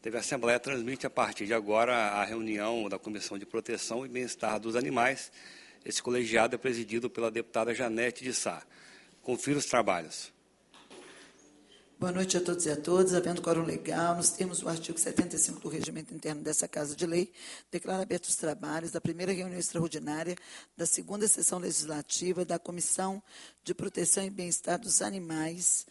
TV Assembleia transmite a partir de agora a reunião da Comissão de Proteção e Bem-Estar dos Animais. Esse colegiado é presidido pela deputada Janete de Sá. Confira os trabalhos. Boa noite a todos e a todas. Havendo quórum legal, nos termos do artigo 75 do Regimento Interno dessa Casa de Lei, declaro abertos os trabalhos da primeira reunião extraordinária da segunda sessão legislativa da Comissão de Proteção e Bem-Estar dos Animais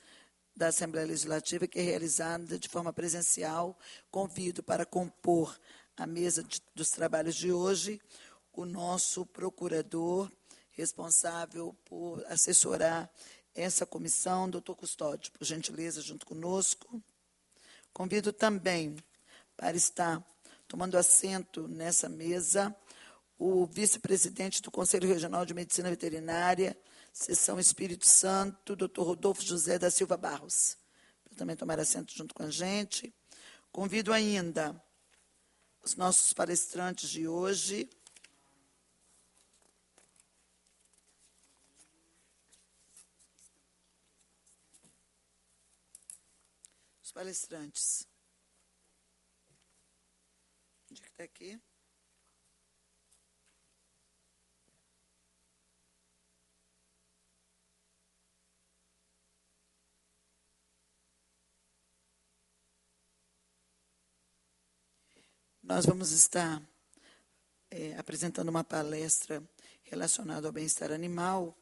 da Assembleia Legislativa, que é realizada de forma presencial. Convido para compor a mesa dos trabalhos de hoje o nosso procurador responsável por assessorar essa comissão, doutor Custódio, por gentileza, junto conosco. Convido também para estar tomando assento nessa mesa o vice-presidente do Conselho Regional de Medicina Veterinária, Seção Espírito Santo, doutor Rodolfo José da Silva Barros, para também tomar assento junto com a gente. Convido ainda os nossos palestrantes de hoje, palestrantes. Onde é que está aqui? Nós vamos estar apresentando uma palestra relacionada ao bem-estar animal,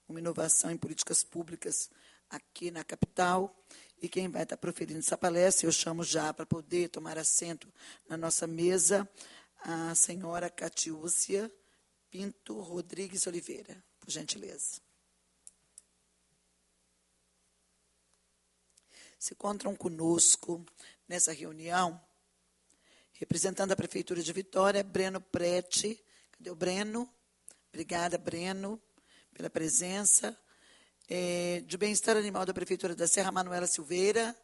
uma inovação em políticas públicas aqui na capital. E quem vai estar proferindo essa palestra, eu chamo já para poder tomar assento na nossa mesa, a senhora Catiúcia Pinto Rodrigues Oliveira, por gentileza. Se encontram conosco nessa reunião, representando a Prefeitura de Vitória, Breno Prete. Cadê o Breno? Obrigada, Breno, pela presença. De Bem-Estar Animal da Prefeitura da Serra, Manuela Silveira.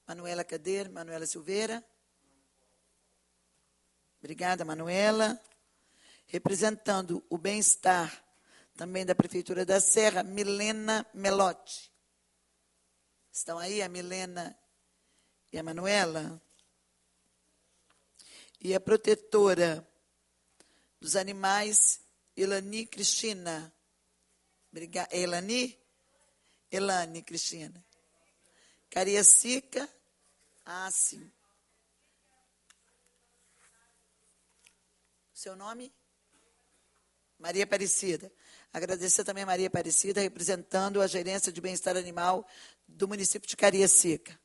Manuela, cadê? Manuela Silveira. Obrigada, Manuela. Representando o Bem-Estar também da Prefeitura da Serra, Milena Melotti. Estão aí a Milena e a Manuela? E a protetora dos animais, Elani Cristina. Obrigada. Elane Cristina. Cariacica. Sim. Seu nome? Maria Aparecida. Agradecer também a Maria Aparecida, representando a Gerência de Bem-Estar Animal do município de Cariacica.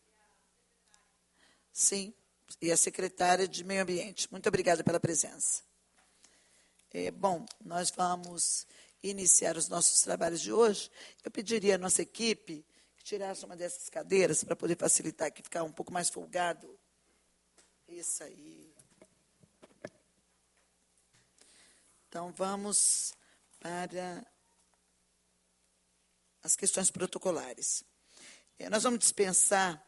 Sim, e a secretária de Meio Ambiente. Muito obrigada pela presença. Bom, nós vamos iniciar os nossos trabalhos de hoje. Eu pediria à nossa equipe que tirasse uma dessas cadeiras para poder facilitar aqui, ficar um pouco mais folgado. Isso aí. Então, vamos para as questões protocolares. Nós vamos dispensar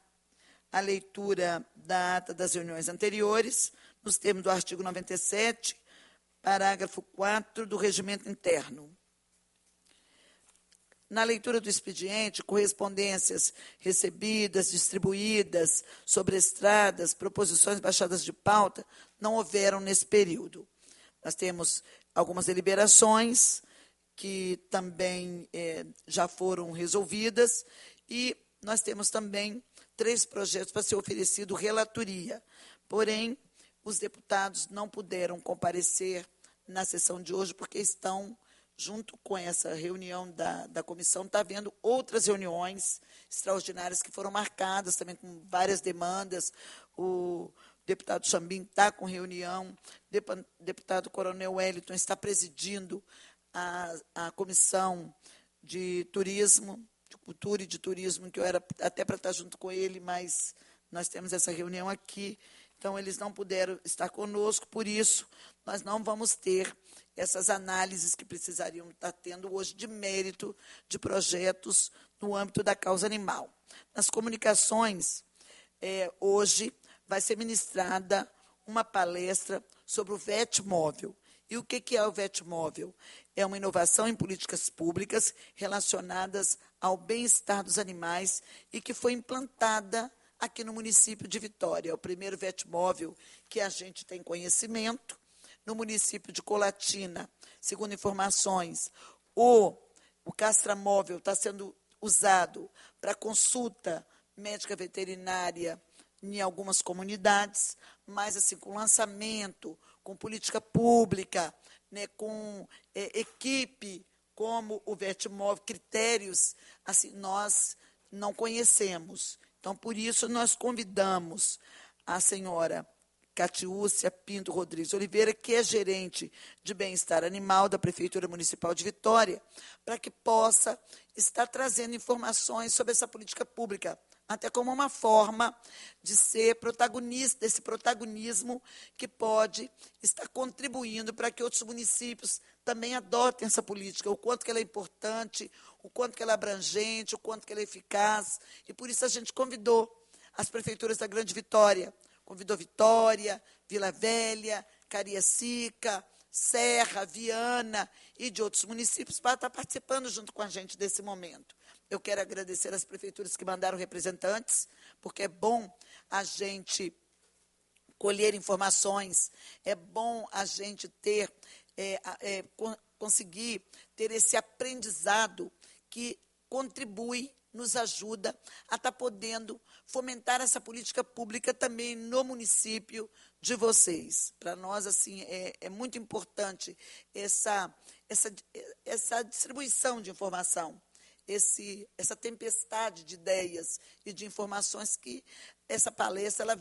a leitura da ata das reuniões anteriores, nos termos do artigo 97, parágrafo 4 do Regimento Interno. Na leitura do expediente, correspondências recebidas, distribuídas, sobrestradas, proposições baixadas de pauta, não houveram nesse período. Nós temos algumas deliberações que também já foram resolvidas e nós temos também 3 projetos para ser oferecido relatoria. Porém, os deputados não puderam comparecer na sessão de hoje porque estão, junto com essa reunião da comissão, está havendo outras reuniões extraordinárias que foram marcadas também com várias demandas. O deputado Chambim está com reunião, o deputado Coronel Wellington está presidindo a comissão de turismo, de cultura e de turismo, que eu era até para estar junto com ele, mas nós temos essa reunião aqui, então eles não puderam estar conosco, por isso nós não vamos ter essas análises que precisariam estar tendo hoje de mérito de projetos no âmbito da causa animal. Nas comunicações, hoje vai ser ministrada uma palestra sobre o VET móvel. E o que é o VET móvel? É uma inovação em políticas públicas relacionadas ao bem-estar dos animais e que foi implantada aqui no município de Vitória. É o primeiro Vetmóvel que a gente tem conhecimento. No município de Colatina, segundo informações, o castramóvel está sendo usado para consulta médica veterinária em algumas comunidades, mas assim, com lançamento, com política pública, né, com equipe como o Vetmóvel, critérios, assim, nós não conhecemos. Então, por isso, nós convidamos a senhora Catiúcia Pinto Rodrigues Oliveira, que é gerente de bem-estar animal da Prefeitura Municipal de Vitória, para que possa estar trazendo informações sobre essa política pública, até como uma forma de ser protagonista, desse protagonismo que pode estar contribuindo para que outros municípios também adotem essa política, o quanto que ela é importante, o quanto que ela é abrangente, o quanto que ela é eficaz, e por isso a gente convidou as prefeituras da Grande Vitória, convidou Vitória, Vila Velha, Cariacica, Serra, Viana e de outros municípios para estar participando junto com a gente desse momento. Eu quero agradecer às prefeituras que mandaram representantes, porque é bom a gente colher informações, é bom a gente ter, conseguir ter esse aprendizado que contribui, nos ajuda a estar podendo fomentar essa política pública também no município de vocês. Para nós, assim, é muito importante essa distribuição de informação, essa tempestade de ideias e de informações que essa palestra ela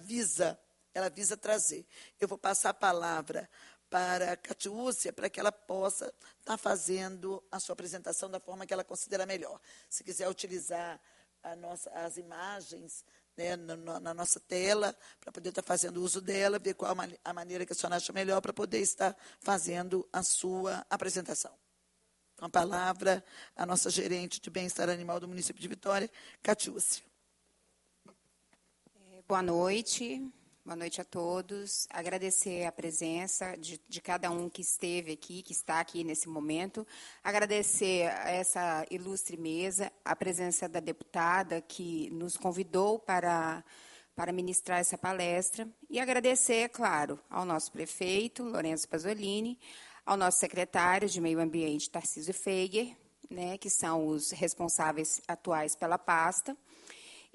visa trazer. Eu vou passar a palavra para a Catiúcia, para que ela possa estar fazendo a sua apresentação da forma que ela considera melhor. Se quiser utilizar as imagens, né, na nossa tela, para poder estar fazendo uso dela, ver qual a maneira que a senhora acha melhor para poder estar fazendo a sua apresentação. Com a palavra, a nossa gerente de bem-estar animal do município de Vitória, Catiúcia. Boa noite. Boa noite a todos. Agradecer a presença de cada um que esteve aqui, que está aqui nesse momento. Agradecer a essa ilustre mesa, a presença da deputada que nos convidou para ministrar essa palestra. E agradecer, claro, ao nosso prefeito, Lourenço Pasolini, ao nosso secretário de Meio Ambiente, Tarcísio Feiger, né, que são os responsáveis atuais pela pasta.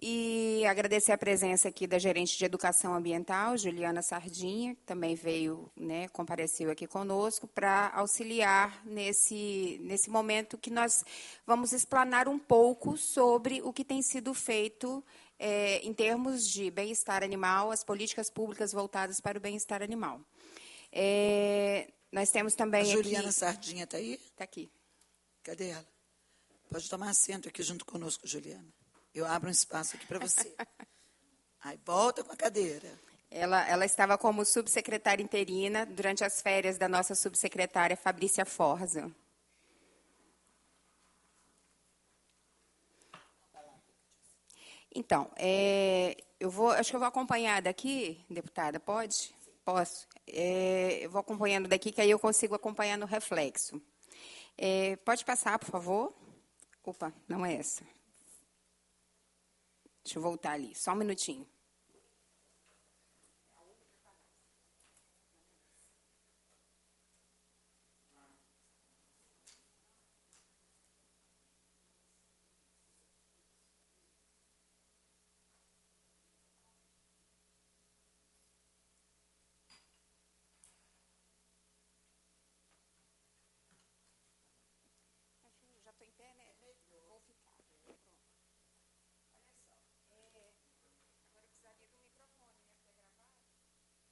E agradecer a presença aqui da gerente de Educação Ambiental, Juliana Sardinha, que também veio, né, compareceu aqui conosco, para auxiliar nesse momento que nós vamos explanar um pouco sobre o que tem sido feito em termos de bem-estar animal, as políticas públicas voltadas para o bem-estar animal. Nós temos também a Juliana Sardinha está aí? Está aqui. Cadê ela? Pode tomar assento aqui junto conosco, Juliana. Eu abro um espaço aqui para você. Aí, volta com a cadeira. Ela estava como subsecretária interina durante as férias da nossa subsecretária Fabrícia Forza. Então, acho que eu vou acompanhar daqui, deputada, pode? Posso? Eu vou acompanhando daqui, que aí eu consigo acompanhar no reflexo. Pode passar, por favor? Opa, não é essa. Deixa eu voltar ali, só um minutinho. Já estou em pé, né? Vou ficar. Pronto. Olha só. Agora eu precisaria do microfone, né? Para gravar.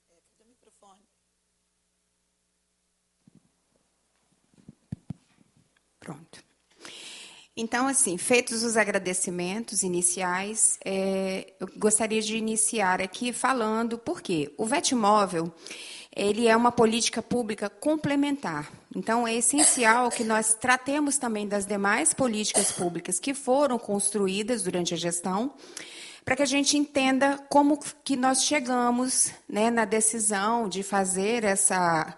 Cadê o microfone? Pronto. Então, assim, feitos os agradecimentos iniciais, eu gostaria de iniciar aqui falando por quê. O Vetmóvel, ele é uma política pública complementar. Então, é essencial que nós tratemos também das demais políticas públicas que foram construídas durante a gestão, para que a gente entenda como que nós chegamos, né, na decisão de fazer essa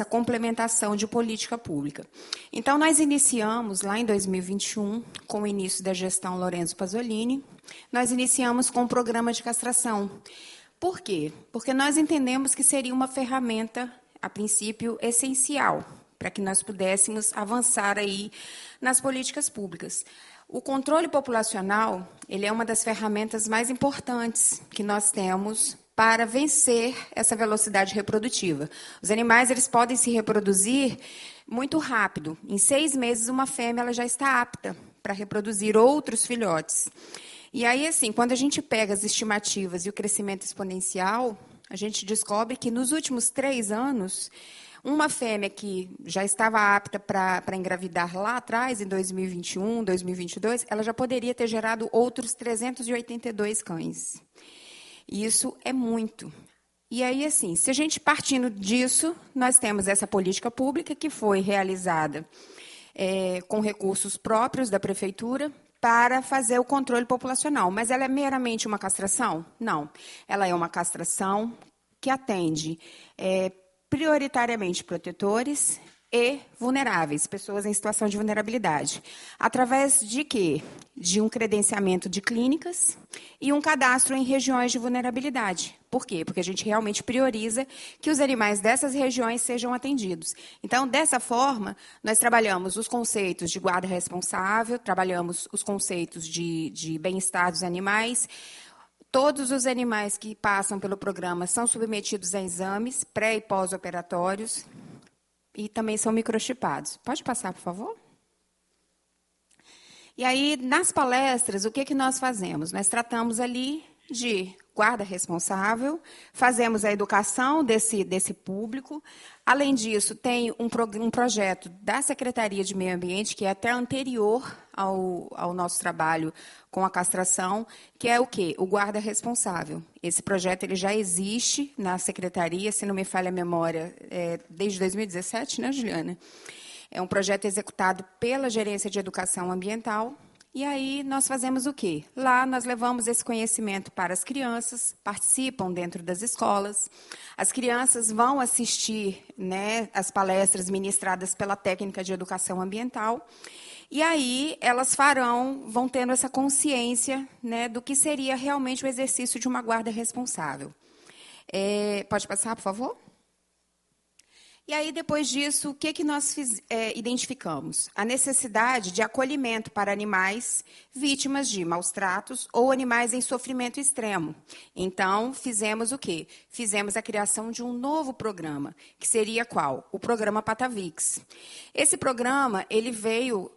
complementação de política pública. Então, nós iniciamos, lá em 2021, com o início da gestão Lorenzo Pasolini, nós iniciamos com o programa de castração. Por quê? Porque nós entendemos que seria uma ferramenta, a princípio, essencial, para que nós pudéssemos avançar aí nas políticas públicas. O controle populacional, ele é uma das ferramentas mais importantes que nós temos para vencer essa velocidade reprodutiva. Os animais, eles podem se reproduzir muito rápido. Em 6 meses, uma fêmea ela já está apta para reproduzir outros filhotes. E aí, assim, quando a gente pega as estimativas e o crescimento exponencial, a gente descobre que nos últimos 3 anos, uma fêmea que já estava apta para engravidar lá atrás, em 2021, 2022, ela já poderia ter gerado outros 382 cães. Isso é muito. E aí, assim, se a gente partindo disso, nós temos essa política pública que foi realizada com recursos próprios da prefeitura para fazer o controle populacional. Mas ela é meramente uma castração? Não. Ela é uma castração que atende prioritariamente protetores e vulneráveis, pessoas em situação de vulnerabilidade. Através de quê? De um credenciamento de clínicas e um cadastro em regiões de vulnerabilidade. Por quê? Porque a gente realmente prioriza que os animais dessas regiões sejam atendidos. Então, dessa forma, nós trabalhamos os conceitos de guarda responsável, trabalhamos os conceitos de bem-estar dos animais. Todos os animais que passam pelo programa são submetidos a exames pré- e pós-operatórios e também são microchipados. Pode passar, por favor? E aí, nas palestras, o que nós fazemos? Nós tratamos ali de guarda responsável, fazemos a educação desse público. Além disso, tem um projeto da Secretaria de Meio Ambiente, que é até anterior ao nosso trabalho com a castração, que é o quê? O guarda responsável. Esse projeto ele já existe na Secretaria, se não me falha a memória, desde 2017, né, Juliana? É um projeto executado pela Gerência de Educação Ambiental. E aí nós fazemos o quê? Lá nós levamos esse conhecimento para as crianças, participam dentro das escolas. As crianças vão assistir, né, as palestras ministradas pela técnica de educação ambiental. E aí elas vão tendo essa consciência, né, do que seria realmente o exercício de uma guarda responsável. Pode passar, por favor? E aí, depois disso, o que nós identificamos? A necessidade de acolhimento para animais vítimas de maus tratos ou animais em sofrimento extremo. Então, fizemos o quê? Fizemos a criação de um novo programa, que seria qual? O programa Patavix. Esse programa ele veio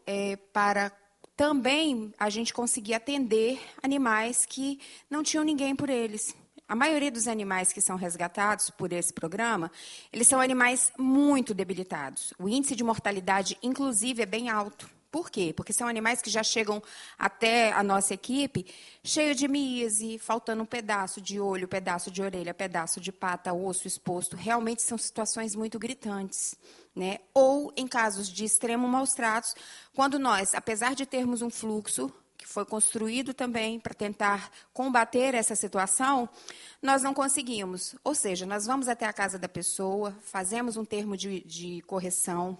para também a gente conseguir atender animais que não tinham ninguém por eles. A maioria dos animais que são resgatados por esse programa, eles são animais muito debilitados. O índice de mortalidade, inclusive, é bem alto. Por quê? Porque são animais que já chegam até a nossa equipe cheio de miíase, faltando um pedaço de olho, pedaço de orelha, pedaço de pata, osso exposto. Realmente são situações muito gritantes, né? Ou, em casos de extremo maus tratos, quando nós, apesar de termos um fluxo que foi construído também para tentar combater essa situação, nós não conseguimos. Ou seja, nós vamos até a casa da pessoa, fazemos um termo de correção,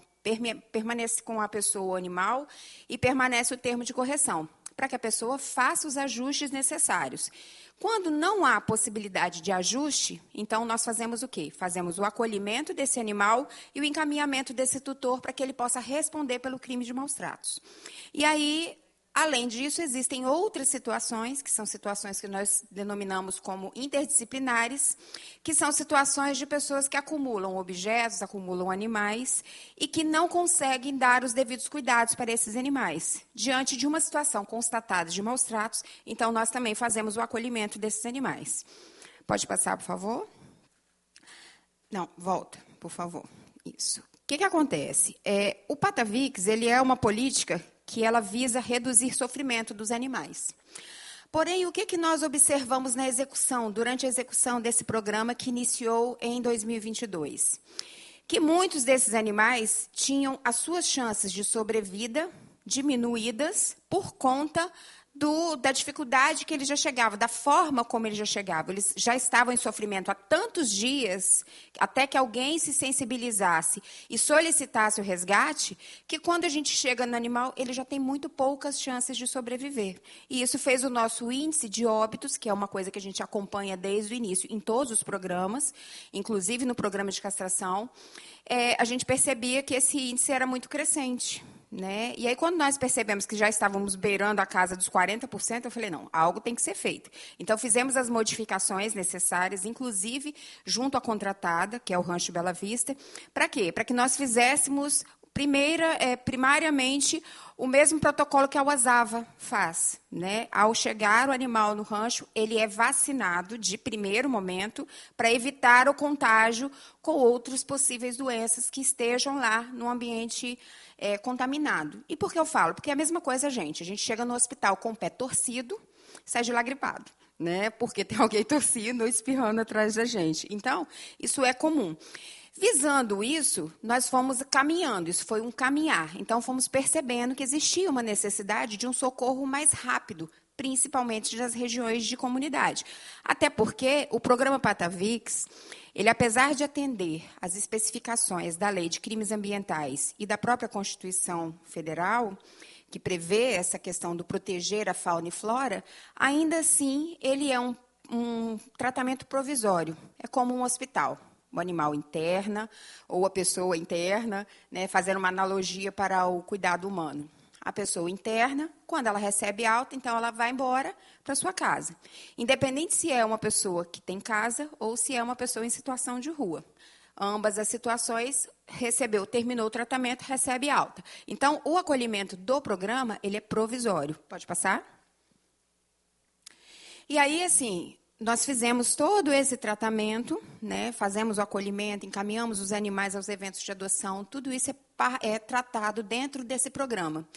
permanece com a pessoa o animal e permanece o termo de correção, para que a pessoa faça os ajustes necessários. Quando não há possibilidade de ajuste, então nós fazemos o quê? Fazemos o acolhimento desse animal e o encaminhamento desse tutor para que ele possa responder pelo crime de maus tratos. E aí, além disso, existem outras situações, que são situações que nós denominamos como interdisciplinares, que são situações de pessoas que acumulam objetos, acumulam animais, e que não conseguem dar os devidos cuidados para esses animais. Diante de uma situação constatada de maus tratos, então nós também fazemos o acolhimento desses animais. Pode passar, por favor? Não, volta, por favor. Isso. O que acontece? O Patavix ele é uma política que ela visa reduzir sofrimento dos animais. Porém, o que nós observamos na execução, durante a execução desse programa que iniciou em 2022? Que muitos desses animais tinham as suas chances de sobrevida diminuídas por conta da dificuldade que ele já chegava, da forma como ele já chegava. Eles já estavam em sofrimento há tantos dias, até que alguém se sensibilizasse e solicitasse o resgate, que quando a gente chega no animal, ele já tem muito poucas chances de sobreviver. E isso fez o nosso índice de óbitos, que é uma coisa que a gente acompanha desde o início, em todos os programas, inclusive no programa de castração, a gente percebia que esse índice era muito crescente. Né? E aí, quando nós percebemos que já estávamos beirando a casa dos 40%, eu falei, não, algo tem que ser feito. Então, fizemos as modificações necessárias, inclusive junto à contratada, que é o Rancho Bela Vista. Para quê? Para que nós fizéssemos, primariamente, o mesmo protocolo que a UASAVA faz. Né? Ao chegar o animal no rancho, ele é vacinado de primeiro momento para evitar o contágio com outras possíveis doenças que estejam lá no ambiente contaminado. E por que eu falo? Porque é a mesma coisa, gente. A gente chega no hospital com o pé torcido, sai de lá gripado, né? Porque tem alguém torcendo ou espirrando atrás da gente. Então, isso é comum. Visando isso, nós fomos caminhando, isso foi um caminhar. Então, fomos percebendo que existia uma necessidade de um socorro mais rápido, principalmente das regiões de comunidade. Até porque o programa Patavix, ele, apesar de atender às especificações da Lei de Crimes Ambientais e da própria Constituição Federal, que prevê essa questão do proteger a fauna e flora, ainda assim, ele é um tratamento provisório. É como um hospital. O animal interna, ou a pessoa interna, né, fazendo uma analogia para o cuidado humano. A pessoa interna, quando ela recebe alta, então ela vai embora para sua casa. Independente se é uma pessoa que tem casa ou se é uma pessoa em situação de rua. Ambas as situações, terminou o tratamento, recebe alta. Então, o acolhimento do programa, ele é provisório. Pode passar? E aí, assim, nós fizemos todo esse tratamento, né, fazemos o acolhimento, encaminhamos os animais aos eventos de adoção, tudo isso é tratado dentro desse programa.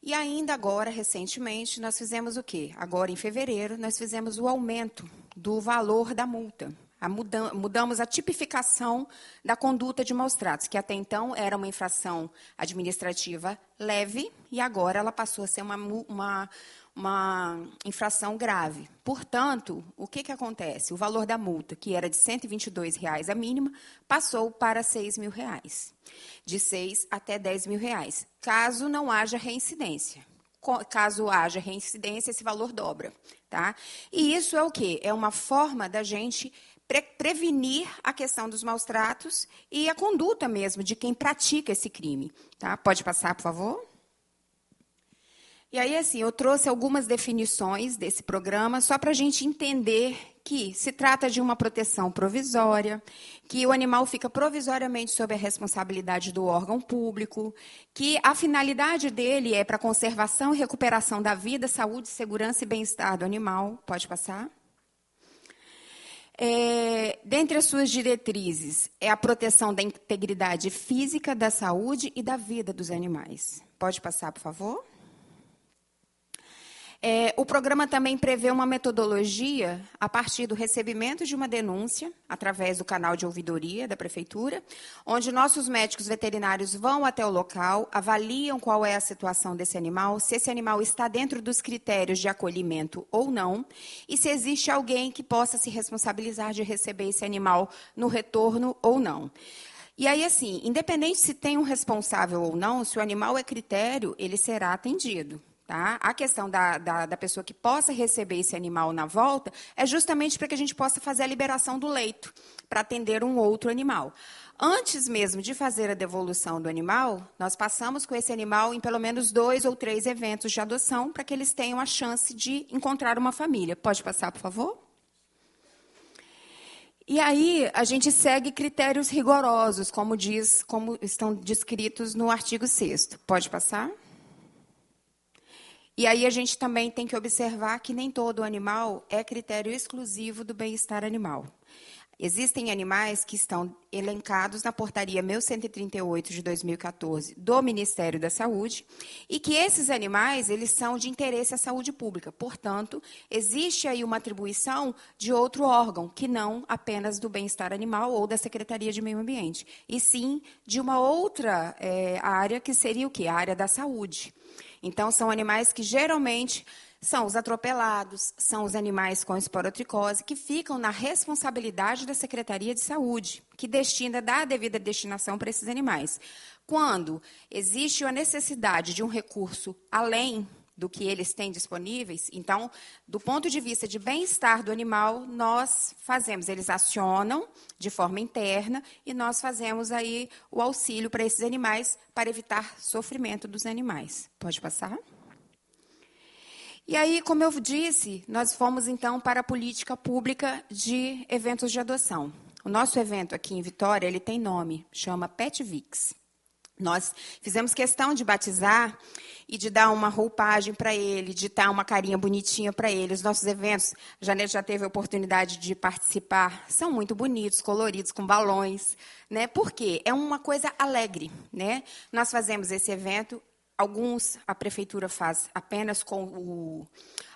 E ainda agora, recentemente, nós fizemos o quê? Agora, em fevereiro, nós fizemos o aumento do valor da multa. Mudamos a tipificação da conduta de maus tratos, que até então era uma infração administrativa leve, e agora ela passou a ser uma infração grave. Portanto, o que acontece? O valor da multa, que era de R$ 122,00 a mínima, passou para R$ 6.000, de R$ 6.000 até R$ 10.000, caso não haja reincidência. Caso haja reincidência, esse valor dobra. Tá? E isso é o quê? É uma forma da gente prevenir a questão dos maus tratos e a conduta mesmo de quem pratica esse crime. Tá? Pode passar, por favor? E aí, assim, eu trouxe algumas definições desse programa só para a gente entender que se trata de uma proteção provisória, que o animal fica provisoriamente sob a responsabilidade do órgão público, que a finalidade dele é para a conservação e recuperação da vida, saúde, segurança e bem-estar do animal. Pode passar? Dentre as suas diretrizes, é a proteção da integridade física, da saúde e da vida dos animais. Pode passar, por favor? O programa também prevê uma metodologia a partir do recebimento de uma denúncia, através do canal de ouvidoria da Prefeitura, onde nossos médicos veterinários vão até o local, avaliam qual é a situação desse animal, se esse animal está dentro dos critérios de acolhimento ou não, e se existe alguém que possa se responsabilizar de receber esse animal no retorno ou não. E aí, assim, independente se tem um responsável ou não, se o animal é critério, ele será atendido. Tá? A questão da pessoa que possa receber esse animal na volta é justamente para que a gente possa fazer a liberação do leito, para atender um outro animal. Antes mesmo de fazer a devolução do animal, nós passamos com esse animal em pelo menos 2 ou 3 eventos de adoção, para que eles tenham a chance de encontrar uma família. Pode passar, por favor? E aí, a gente segue critérios rigorosos, como estão descritos no artigo 6º. Pode passar? E aí a gente também tem que observar que nem todo animal é critério exclusivo do bem-estar animal. Existem animais que estão elencados na portaria 1138 de 2014 do Ministério da Saúde e que esses animais eles são de interesse à saúde pública. Portanto, existe aí uma atribuição de outro órgão, que não apenas do bem-estar animal ou da Secretaria de Meio Ambiente, e sim de uma outra área, que seria o quê? A área da saúde. Então, são animais que geralmente São os atropelados, são os animais com esporotricose, que ficam na responsabilidade da Secretaria de Saúde, que dá a devida destinação para esses animais. Quando existe a necessidade de um recurso além do que eles têm disponíveis, então, do ponto de vista de bem-estar do animal, nós fazemos, eles acionam de forma interna e nós fazemos aí o auxílio para esses animais para evitar sofrimento dos animais. Pode passar? E aí, como eu disse, nós fomos, então, para a política pública de eventos de adoção. O nosso evento aqui em Vitória, ele tem nome, chama PetVix. Nós fizemos questão de batizar e de dar uma roupagem para ele, de dar uma carinha bonitinha para ele. Os nossos eventos, a Janete já teve a oportunidade de participar, são muito bonitos, coloridos, com balões, né? Por quê? É uma coisa alegre, né? Nós fazemos esse evento. Alguns a prefeitura faz apenas com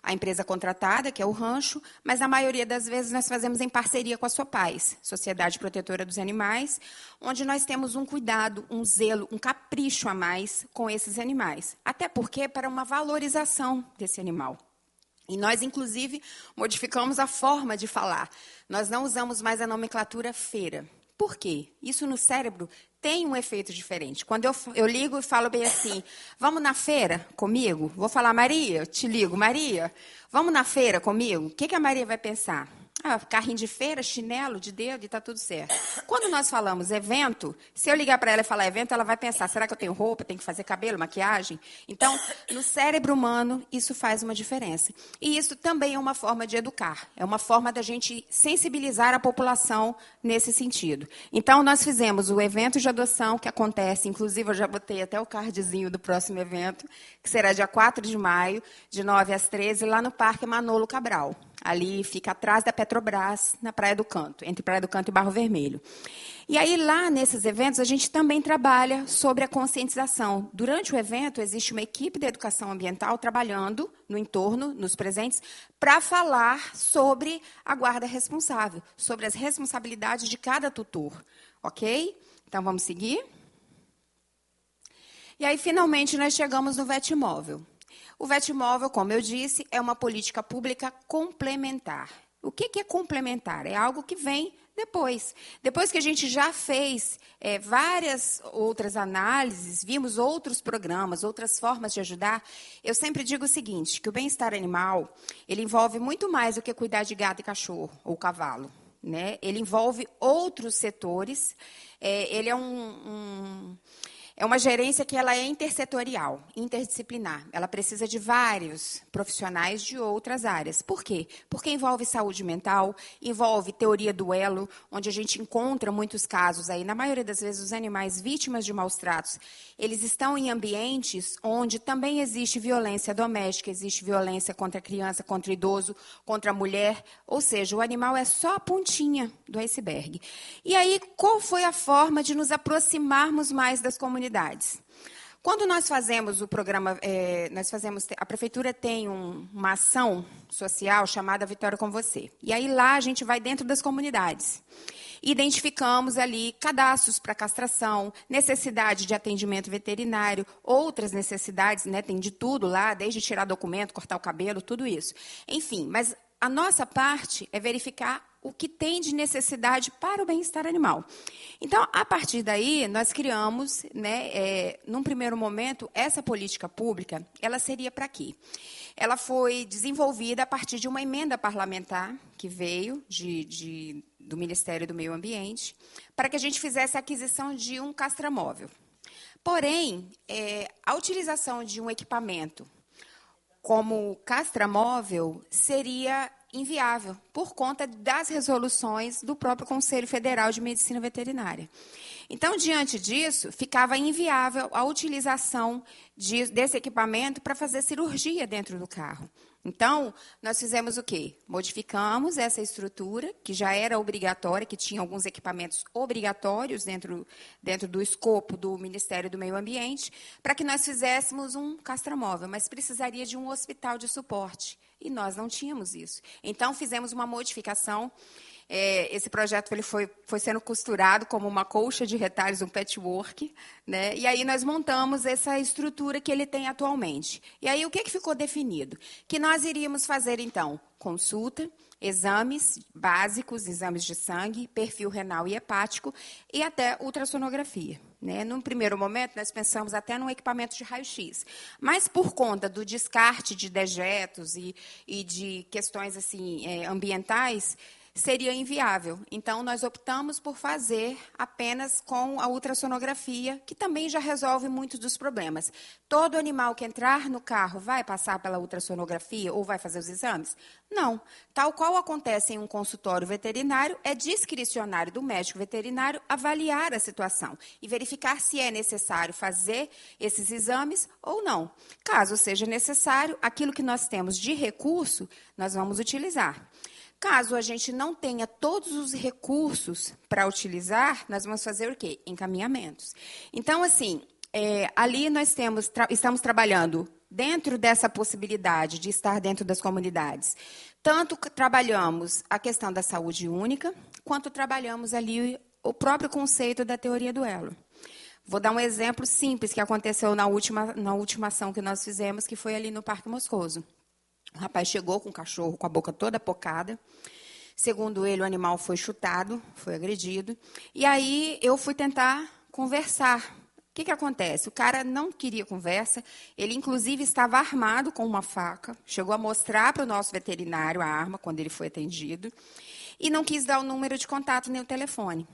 a empresa contratada, que é o rancho, mas a maioria das vezes nós fazemos em parceria com a SOPAIS, Sociedade Protetora dos Animais, onde nós temos um cuidado, um zelo, um capricho a mais com esses animais. Até porque para uma valorização desse animal. E nós, inclusive, modificamos a forma de falar. Nós não usamos mais a nomenclatura feira. Por quê? Isso no cérebro tem um efeito diferente. Quando eu ligo e falo bem assim, vamos na feira comigo? Vou falar, Maria, eu te ligo, Maria, vamos na feira comigo? O que a Maria vai pensar? Ah, carrinho de feira, chinelo de dedo e está tudo certo. Quando nós falamos evento, se eu ligar para ela e falar evento, ela vai pensar, será que eu tenho roupa, tenho que fazer cabelo, maquiagem? Então, no cérebro humano, isso faz uma diferença. E isso também é uma forma de educar, é uma forma da gente sensibilizar a população nesse sentido. Então, nós fizemos o evento de adoção, que acontece, inclusive eu já botei até o cardzinho do próximo evento, que será dia 4 de maio, de 9 às 13, lá no Parque Manolo Cabral. Ali fica atrás da Petrobras, na Praia do Canto, entre Praia do Canto e Barro Vermelho. E aí, lá nesses eventos, a gente também trabalha sobre a conscientização. Durante o evento, existe uma equipe de educação ambiental trabalhando no entorno, nos presentes, para falar sobre a guarda responsável, sobre as responsabilidades de cada tutor. Ok? Então, vamos seguir? E aí, finalmente, nós chegamos no Vetmóvel. O Vetmóvel, como eu disse, é uma política pública complementar. O que é complementar? É algo que vem depois. Depois que a gente já fez várias outras análises, vimos outros programas, outras formas de ajudar, eu sempre digo o seguinte, que o bem-estar animal, ele envolve muito mais do que cuidar de gato e cachorro, ou cavalo. Né? Ele envolve outros setores, ele é uma gerência que ela é intersetorial, interdisciplinar. Ela precisa de vários profissionais de outras áreas. Por quê? Porque envolve saúde mental, envolve teoria do elo, onde a gente encontra muitos casos aí, na maioria das vezes, os animais vítimas de maus tratos, eles estão em ambientes onde também existe violência doméstica, existe violência contra a criança, contra o idoso, contra a mulher, ou seja, o animal é só a pontinha do iceberg. E aí, qual foi a forma de nos aproximarmos mais das comunidades? Quando nós fazemos o programa, a prefeitura tem uma ação social chamada Vitória com Você. E aí lá a gente vai dentro das comunidades. Identificamos ali cadastros para castração, necessidade de atendimento veterinário, outras necessidades, né, tem de tudo lá, desde tirar documento, cortar o cabelo, tudo isso. Enfim, mas a nossa parte é verificar o que tem de necessidade para o bem-estar animal. Então, a partir daí, nós criamos, né, num primeiro momento, essa política pública, ela seria para quê? Ela foi desenvolvida a partir de uma emenda parlamentar que veio do Ministério do Meio Ambiente, para que a gente fizesse a aquisição de um castramóvel. Porém, a utilização de um equipamento como castramóvel seria inviável, por conta das resoluções do próprio Conselho Federal de Medicina Veterinária. Então, diante disso, ficava inviável a utilização desse equipamento para fazer cirurgia dentro do carro. Então, nós fizemos o quê? Modificamos essa estrutura, que já era obrigatória, que tinha alguns equipamentos obrigatórios dentro do escopo do Ministério do Meio Ambiente, para que nós fizéssemos um castramóvel, mas precisaria de um hospital de suporte. E nós não tínhamos isso. Então, fizemos uma modificação Esse projeto ele foi sendo costurado como uma colcha de retalhos, um patchwork, né? E aí nós montamos essa estrutura que ele tem atualmente. E aí o que ficou definido? Que nós iríamos fazer, então, consulta, exames básicos, exames de sangue, perfil renal e hepático e até ultrassonografia. Né? Num primeiro momento, nós pensamos até num equipamento de raio-x. Mas, por conta do descarte de dejetos e de questões assim, ambientais, seria inviável. Então, nós optamos por fazer apenas com a ultrassonografia, que também já resolve muitos dos problemas. Todo animal que entrar no carro vai passar pela ultrassonografia ou vai fazer os exames? Não. Tal qual acontece em um consultório veterinário, é discricionário do médico veterinário avaliar a situação e verificar se é necessário fazer esses exames ou não. Caso seja necessário, aquilo que nós temos de recurso, nós vamos utilizar. Caso a gente não tenha todos os recursos para utilizar, nós vamos fazer o quê? Encaminhamentos. Então, assim, ali nós estamos trabalhando dentro dessa possibilidade de estar dentro das comunidades. Tanto trabalhamos a questão da saúde única, quanto trabalhamos ali o próprio conceito da teoria do elo. Vou dar um exemplo simples que aconteceu na última ação que nós fizemos, que foi ali no Parque Moscoso. O rapaz chegou com o cachorro com a boca toda pocada. Segundo ele, o animal foi chutado, foi agredido. E aí eu fui tentar conversar. O que acontece? O cara não queria conversa. Ele, inclusive, estava armado com uma faca. Chegou a mostrar para o nosso veterinário a arma quando ele foi atendido. E não quis dar o número de contato nem o telefone.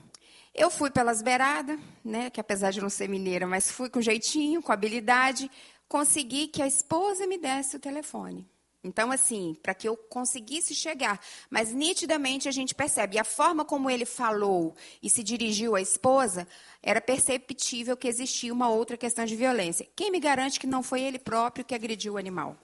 Eu fui pelas beiradas, né, que apesar de não ser mineira, mas fui com jeitinho, com habilidade, consegui que a esposa me desse o telefone. Então, assim, para que eu conseguisse chegar, mas nitidamente a gente percebe, e a forma como ele falou e se dirigiu à esposa, era perceptível que existia uma outra questão de violência. Quem me garante que não foi ele próprio que agrediu o animal?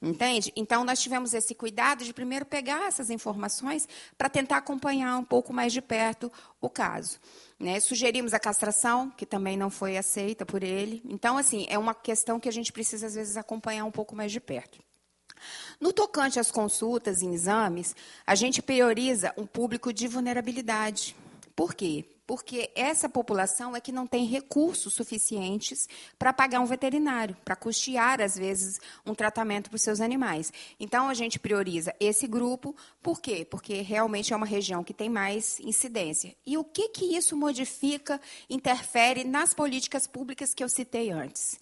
Entende? Então, nós tivemos esse cuidado de primeiro pegar essas informações para tentar acompanhar um pouco mais de perto o caso. Né? Sugerimos a castração, que também não foi aceita por ele. Então, assim, é uma questão que a gente precisa, às vezes, acompanhar um pouco mais de perto. No tocante às consultas e exames, a gente prioriza um público de vulnerabilidade. Por quê? Porque essa população é que não tem recursos suficientes para pagar um veterinário, para custear, às vezes, um tratamento para os seus animais. Então, a gente prioriza esse grupo. Por quê? Porque realmente é uma região que tem mais incidência. E o que isso modifica, interfere nas políticas públicas que eu citei antes?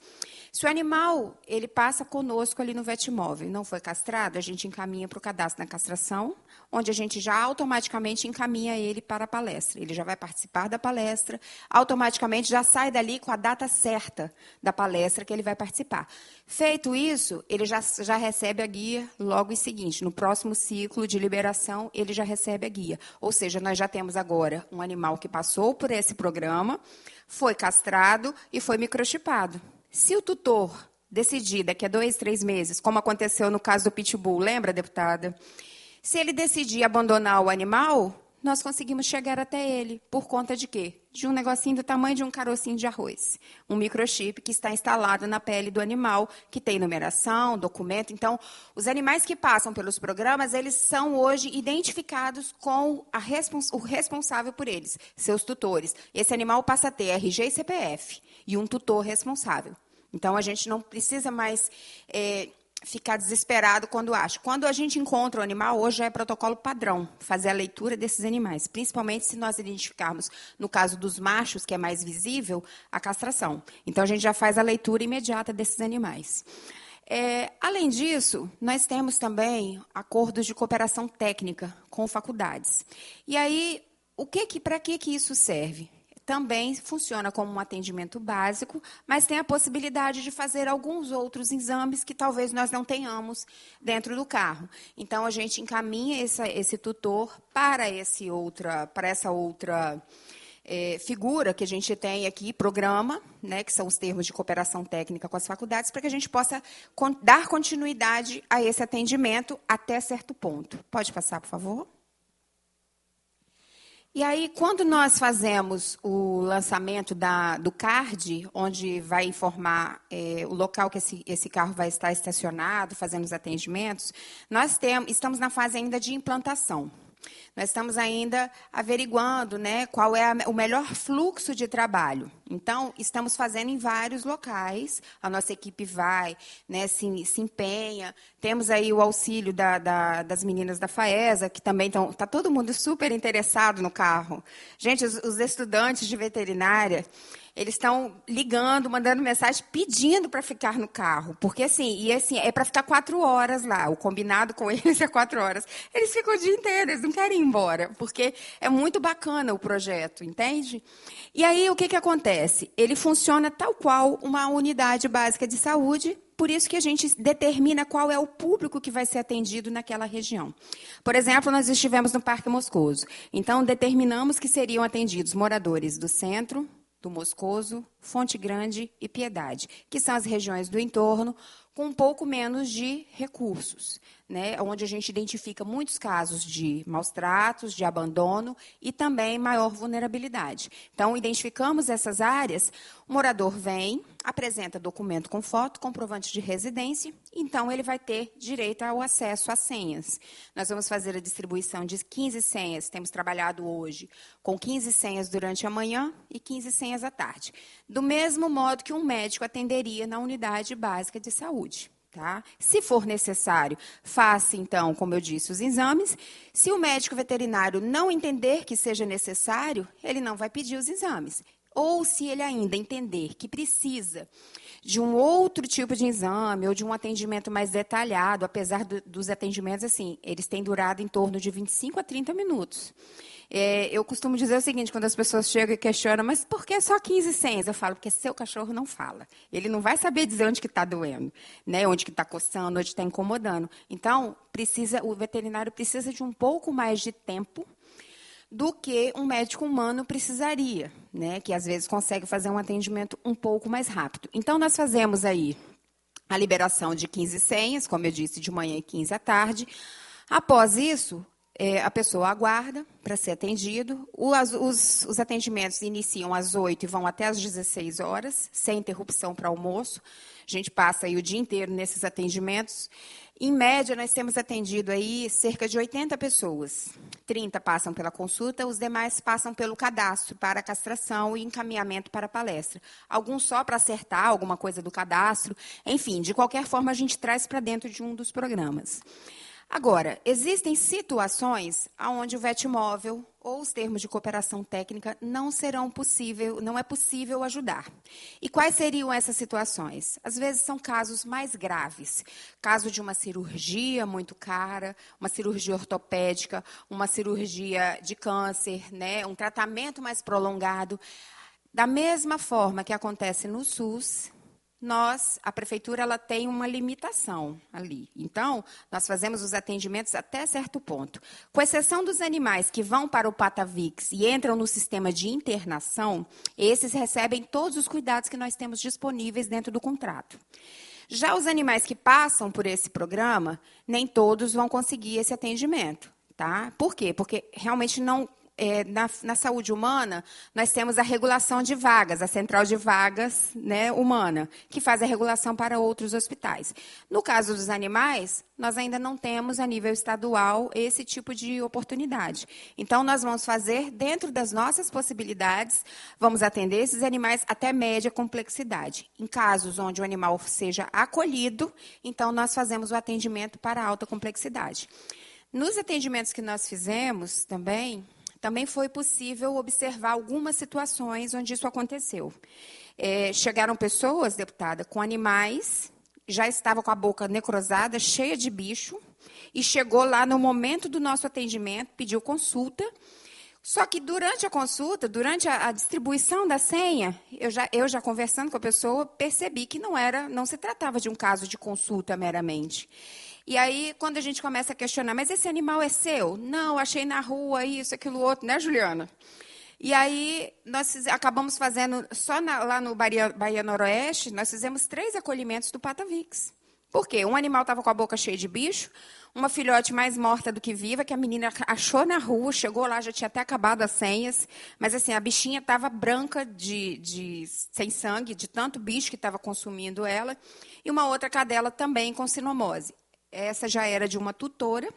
Se o animal ele passa conosco ali no Vetmóvel, não foi castrado, a gente encaminha para o cadastro da castração, onde a gente já automaticamente encaminha ele para a palestra. Ele já vai participar da palestra, automaticamente já sai dali com a data certa da palestra que ele vai participar. Feito isso, ele já recebe a guia logo em seguinte. No próximo ciclo de liberação, ele já recebe a guia. Ou seja, nós já temos agora um animal que passou por esse programa, foi castrado e foi microchipado. Se o tutor decidir daqui a 2, 3 meses, como aconteceu no caso do Pitbull, lembra, deputada? Se ele decidir abandonar o animal, nós conseguimos chegar até ele. Por conta de quê? De um negocinho do tamanho de um carocinho de arroz. Um microchip que está instalado na pele do animal, que tem numeração, documento. Então, os animais que passam pelos programas, eles são hoje identificados com o responsável por eles, seus tutores. Esse animal passa a ter RG e CPF e um tutor responsável. Então, a gente não precisa mais ficar desesperado quando acha. Quando a gente encontra o animal, hoje é protocolo padrão, fazer a leitura desses animais, principalmente se nós identificarmos, no caso dos machos, que é mais visível, a castração. Então, a gente já faz a leitura imediata desses animais. Além disso, nós temos também acordos de cooperação técnica com faculdades. E aí, para que isso serve? Também funciona como um atendimento básico, mas tem a possibilidade de fazer alguns outros exames que talvez nós não tenhamos dentro do carro. Então, a gente encaminha esse tutor para essa outra figura que a gente tem aqui, programa, né, que são os termos de cooperação técnica com as faculdades, para que a gente possa dar continuidade a esse atendimento até certo ponto. Pode passar, por favor? E aí, quando nós fazemos o lançamento do CARD, onde vai informar o local que esse carro vai estar estacionado, fazendo os atendimentos, nós estamos na fase ainda de implantação. Nós estamos ainda averiguando, né, qual é o melhor fluxo de trabalho. Então, estamos fazendo em vários locais, a nossa equipe vai, né, se empenha. Temos aí o auxílio das meninas da FAESA, que também está todo mundo super interessado no carro. Gente, os estudantes de veterinária, eles estão ligando, mandando mensagem, pedindo para ficar no carro. Porque, assim, é para ficar 4 horas lá. O combinado com eles é 4 horas. Eles ficam o dia inteiro, eles não querem ir embora, porque é muito bacana o projeto, entende? E aí, o que acontece? Ele funciona tal qual uma unidade básica de saúde, por isso que a gente determina qual é o público que vai ser atendido naquela região. Por exemplo, nós estivemos no Parque Moscoso. Então, determinamos que seriam atendidos moradores do centro, do Moscoso, Fonte Grande e Piedade, que são as regiões do entorno com um pouco menos de recursos, né, onde a gente identifica muitos casos de maus tratos, de abandono e também maior vulnerabilidade. Então, identificamos essas áreas, o morador vem, apresenta documento com foto, comprovante de residência, então ele vai ter direito ao acesso às senhas. Nós vamos fazer a distribuição de 15 senhas, temos trabalhado hoje com 15 senhas durante a manhã e 15 senhas à tarde, do mesmo modo que um médico atenderia na unidade básica de saúde. Tá? Se for necessário, faça, então, como eu disse, os exames. Se o médico veterinário não entender que seja necessário, ele não vai pedir os exames. Ou se ele ainda entender que precisa de um outro tipo de exame ou de um atendimento mais detalhado, apesar dos atendimentos, assim, eles têm durado em torno de 25 a 30 minutos. Eu costumo dizer o seguinte, quando as pessoas chegam e questionam, mas por que só 15 senhas? Eu falo, porque seu cachorro não fala. Ele não vai saber dizer onde que está doendo, né? Onde que está coçando, onde está incomodando. Então, o veterinário precisa de um pouco mais de tempo do que um médico humano precisaria, né? Que às vezes consegue fazer um atendimento um pouco mais rápido. Então, nós fazemos aí a liberação de 15 senhas, como eu disse, de manhã e 15 à tarde. Após isso, a pessoa aguarda para ser atendido. Os atendimentos iniciam às 8 e vão até às 16 horas, sem interrupção para almoço. A gente passa aí o dia inteiro nesses atendimentos. Em média, nós temos atendido aí cerca de 80 pessoas. 30 passam pela consulta, os demais passam pelo cadastro para a castração e encaminhamento para a palestra. Alguns só para acertar alguma coisa do cadastro. Enfim, de qualquer forma, a gente traz para dentro de um dos programas. Agora, existem situações onde o vetmóvel ou os termos de cooperação técnica não é possível ajudar. E quais seriam essas situações? Às vezes são casos mais graves. Caso de uma cirurgia muito cara, uma cirurgia ortopédica, uma cirurgia de câncer, né, um tratamento mais prolongado. Da mesma forma que acontece no SUS, a prefeitura, ela tem uma limitação ali. Então, nós fazemos os atendimentos até certo ponto. Com exceção dos animais que vão para o Patavix e entram no sistema de internação, esses recebem todos os cuidados que nós temos disponíveis dentro do contrato. Já os animais que passam por esse programa, nem todos vão conseguir esse atendimento. Tá? Por quê? Porque realmente não... Na saúde humana, nós temos a regulação de vagas, a central de vagas, né, humana, que faz a regulação para outros hospitais. No caso dos animais, nós ainda não temos, a nível estadual, esse tipo de oportunidade. Então, nós vamos fazer, dentro das nossas possibilidades, vamos atender esses animais até média complexidade. Em casos onde o animal seja acolhido, então, nós fazemos o atendimento para alta complexidade. Nos atendimentos que nós fizemos, também foi possível observar algumas situações onde isso aconteceu. Chegaram pessoas, deputada, com animais, já estavam com a boca necrosada, cheia de bicho, e chegou lá no momento do nosso atendimento, pediu consulta. Só que durante a consulta, durante a distribuição da senha, eu já conversando com a pessoa, percebi que não se tratava de um caso de consulta meramente. E aí, quando a gente começa a questionar, mas esse animal é seu? Não, achei na rua, isso, aquilo, outro, né, Juliana? E aí, nós acabamos fazendo, lá no Bahia Noroeste, nós fizemos 3 acolhimentos do Patavix. Por quê? Um animal estava com a boca cheia de bicho, uma filhote mais morta do que viva, que a menina achou na rua, chegou lá, já tinha até acabado as senhas, mas assim, a bichinha estava branca, sem sangue, de tanto bicho que estava consumindo ela, e uma outra cadela também com sinomose. Essa já era de uma tutora,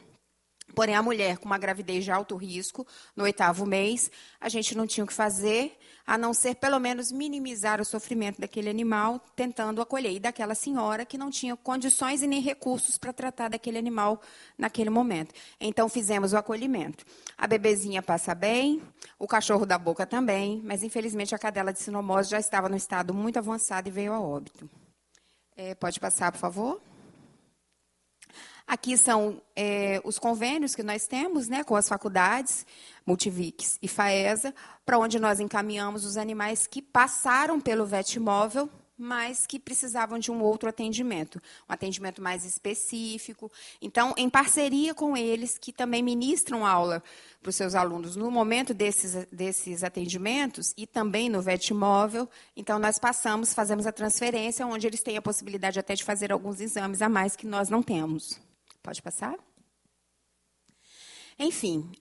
Porém, a mulher com uma gravidez de alto risco, no 8º mês, a gente não tinha o que fazer, a não ser, pelo menos, minimizar o sofrimento daquele animal, tentando acolher. E daquela senhora que não tinha condições e nem recursos para tratar daquele animal naquele momento. Então, fizemos o acolhimento. A bebezinha passa bem, o cachorro da boca também, mas, infelizmente, a cadela de sinomose já estava no estado muito avançado e veio a óbito. Pode passar, por favor? Aqui são os convênios que nós temos, né, com as faculdades, Multivix e FAESA, para onde nós encaminhamos os animais que passaram pelo VetMóvel, mas que precisavam de um outro atendimento, um atendimento mais específico. Então, em parceria com eles, que também ministram aula para os seus alunos no momento desses atendimentos e também no VetMóvel, então nós fazemos a transferência, onde eles têm a possibilidade até de fazer alguns exames a mais que nós não temos. Pode passar? Enfim,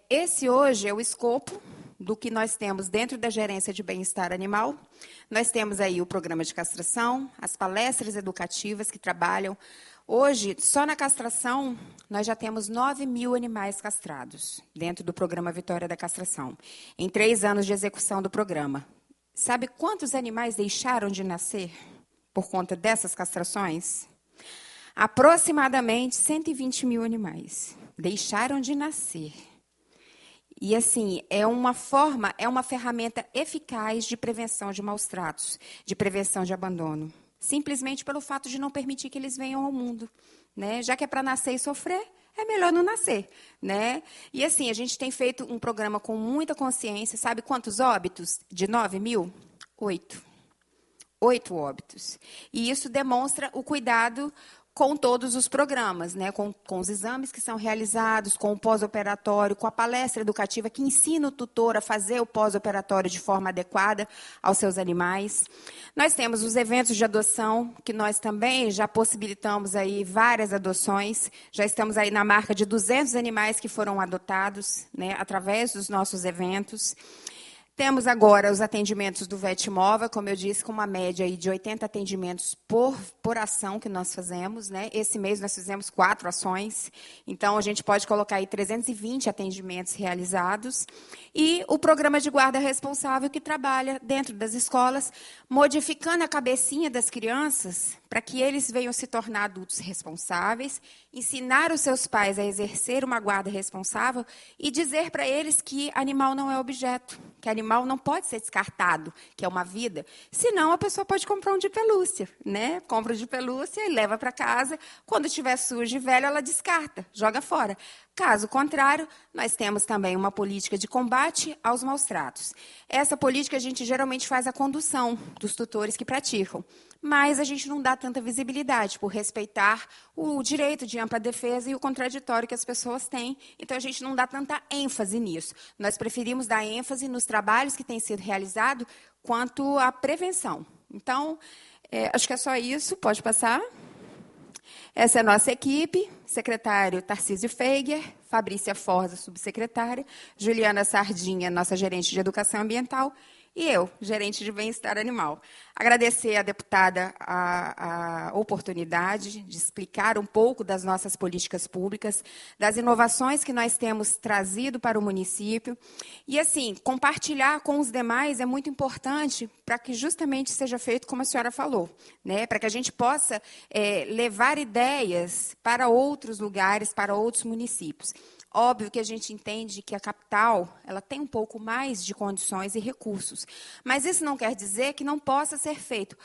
esse hoje é o escopo do que nós temos dentro da gerência de bem-estar animal. Nós temos aí o programa de castração, as palestras educativas que trabalham. Hoje, só na castração, nós já temos 9.000 animais castrados dentro do programa Vitória da Castração, em 3 anos de execução do programa. Sabe quantos animais deixaram de nascer por conta dessas castrações? Aproximadamente 120.000 animais deixaram de nascer. E, assim, é uma ferramenta eficaz de prevenção de maus-tratos, de prevenção de abandono. Simplesmente pelo fato de não permitir que eles venham ao mundo, né? Já que é para nascer e sofrer, é melhor não nascer, né? E, assim, a gente tem feito um programa com muita consciência. Sabe quantos óbitos de 9.000? 8. 8 óbitos. E isso demonstra o cuidado com todos os programas, né? Com os exames que são realizados, com o pós-operatório, com a palestra educativa que ensina o tutor a fazer o pós-operatório de forma adequada aos seus animais. Nós temos os eventos de adoção, que nós também já possibilitamos aí várias adoções. Já estamos aí na marca de 200 animais que foram adotados, né, através dos nossos eventos. Temos agora os atendimentos do VetMóvel, como eu disse, com uma média aí de 80 atendimentos por ação que nós fazemos, né? Esse mês nós fizemos 4 ações, então a gente pode colocar aí 320 atendimentos realizados. E o programa de guarda responsável, que trabalha dentro das escolas, modificando a cabecinha das crianças para que eles venham se tornar adultos responsáveis, ensinar os seus pais a exercer uma guarda responsável e dizer para eles que animal não é objeto, que animal não pode ser descartado, que é uma vida. Senão, a pessoa pode comprar um de pelúcia, né? Compra um de pelúcia e leva para casa. Quando estiver sujo e velho, ela descarta, joga fora. Caso contrário, nós temos também uma política de combate aos maus-tratos. Essa política a gente geralmente faz a condução dos tutores que praticam, mas a gente não dá tanta visibilidade por respeitar o direito de ampla defesa e o contraditório que as pessoas têm. Então, a gente não dá tanta ênfase nisso. Nós preferimos dar ênfase nos trabalhos que têm sido realizados quanto à prevenção. Então, acho que é só isso. Pode passar. Essa é a nossa equipe, secretário Tarcísio Feiger, Fabrícia Forza, subsecretária, Juliana Sardinha, nossa gerente de educação ambiental, e eu, gerente de bem-estar animal. Agradecer à deputada a oportunidade de explicar um pouco das nossas políticas públicas, das inovações que nós temos trazido para o município. E, assim, compartilhar com os demais é muito importante para que justamente seja feito como a senhora falou, né? Para que a gente possa levar ideias para outros lugares, para outros municípios. Óbvio que a gente entende que a capital ela tem um pouco mais de condições e recursos, mas isso não quer dizer que não possa ser feito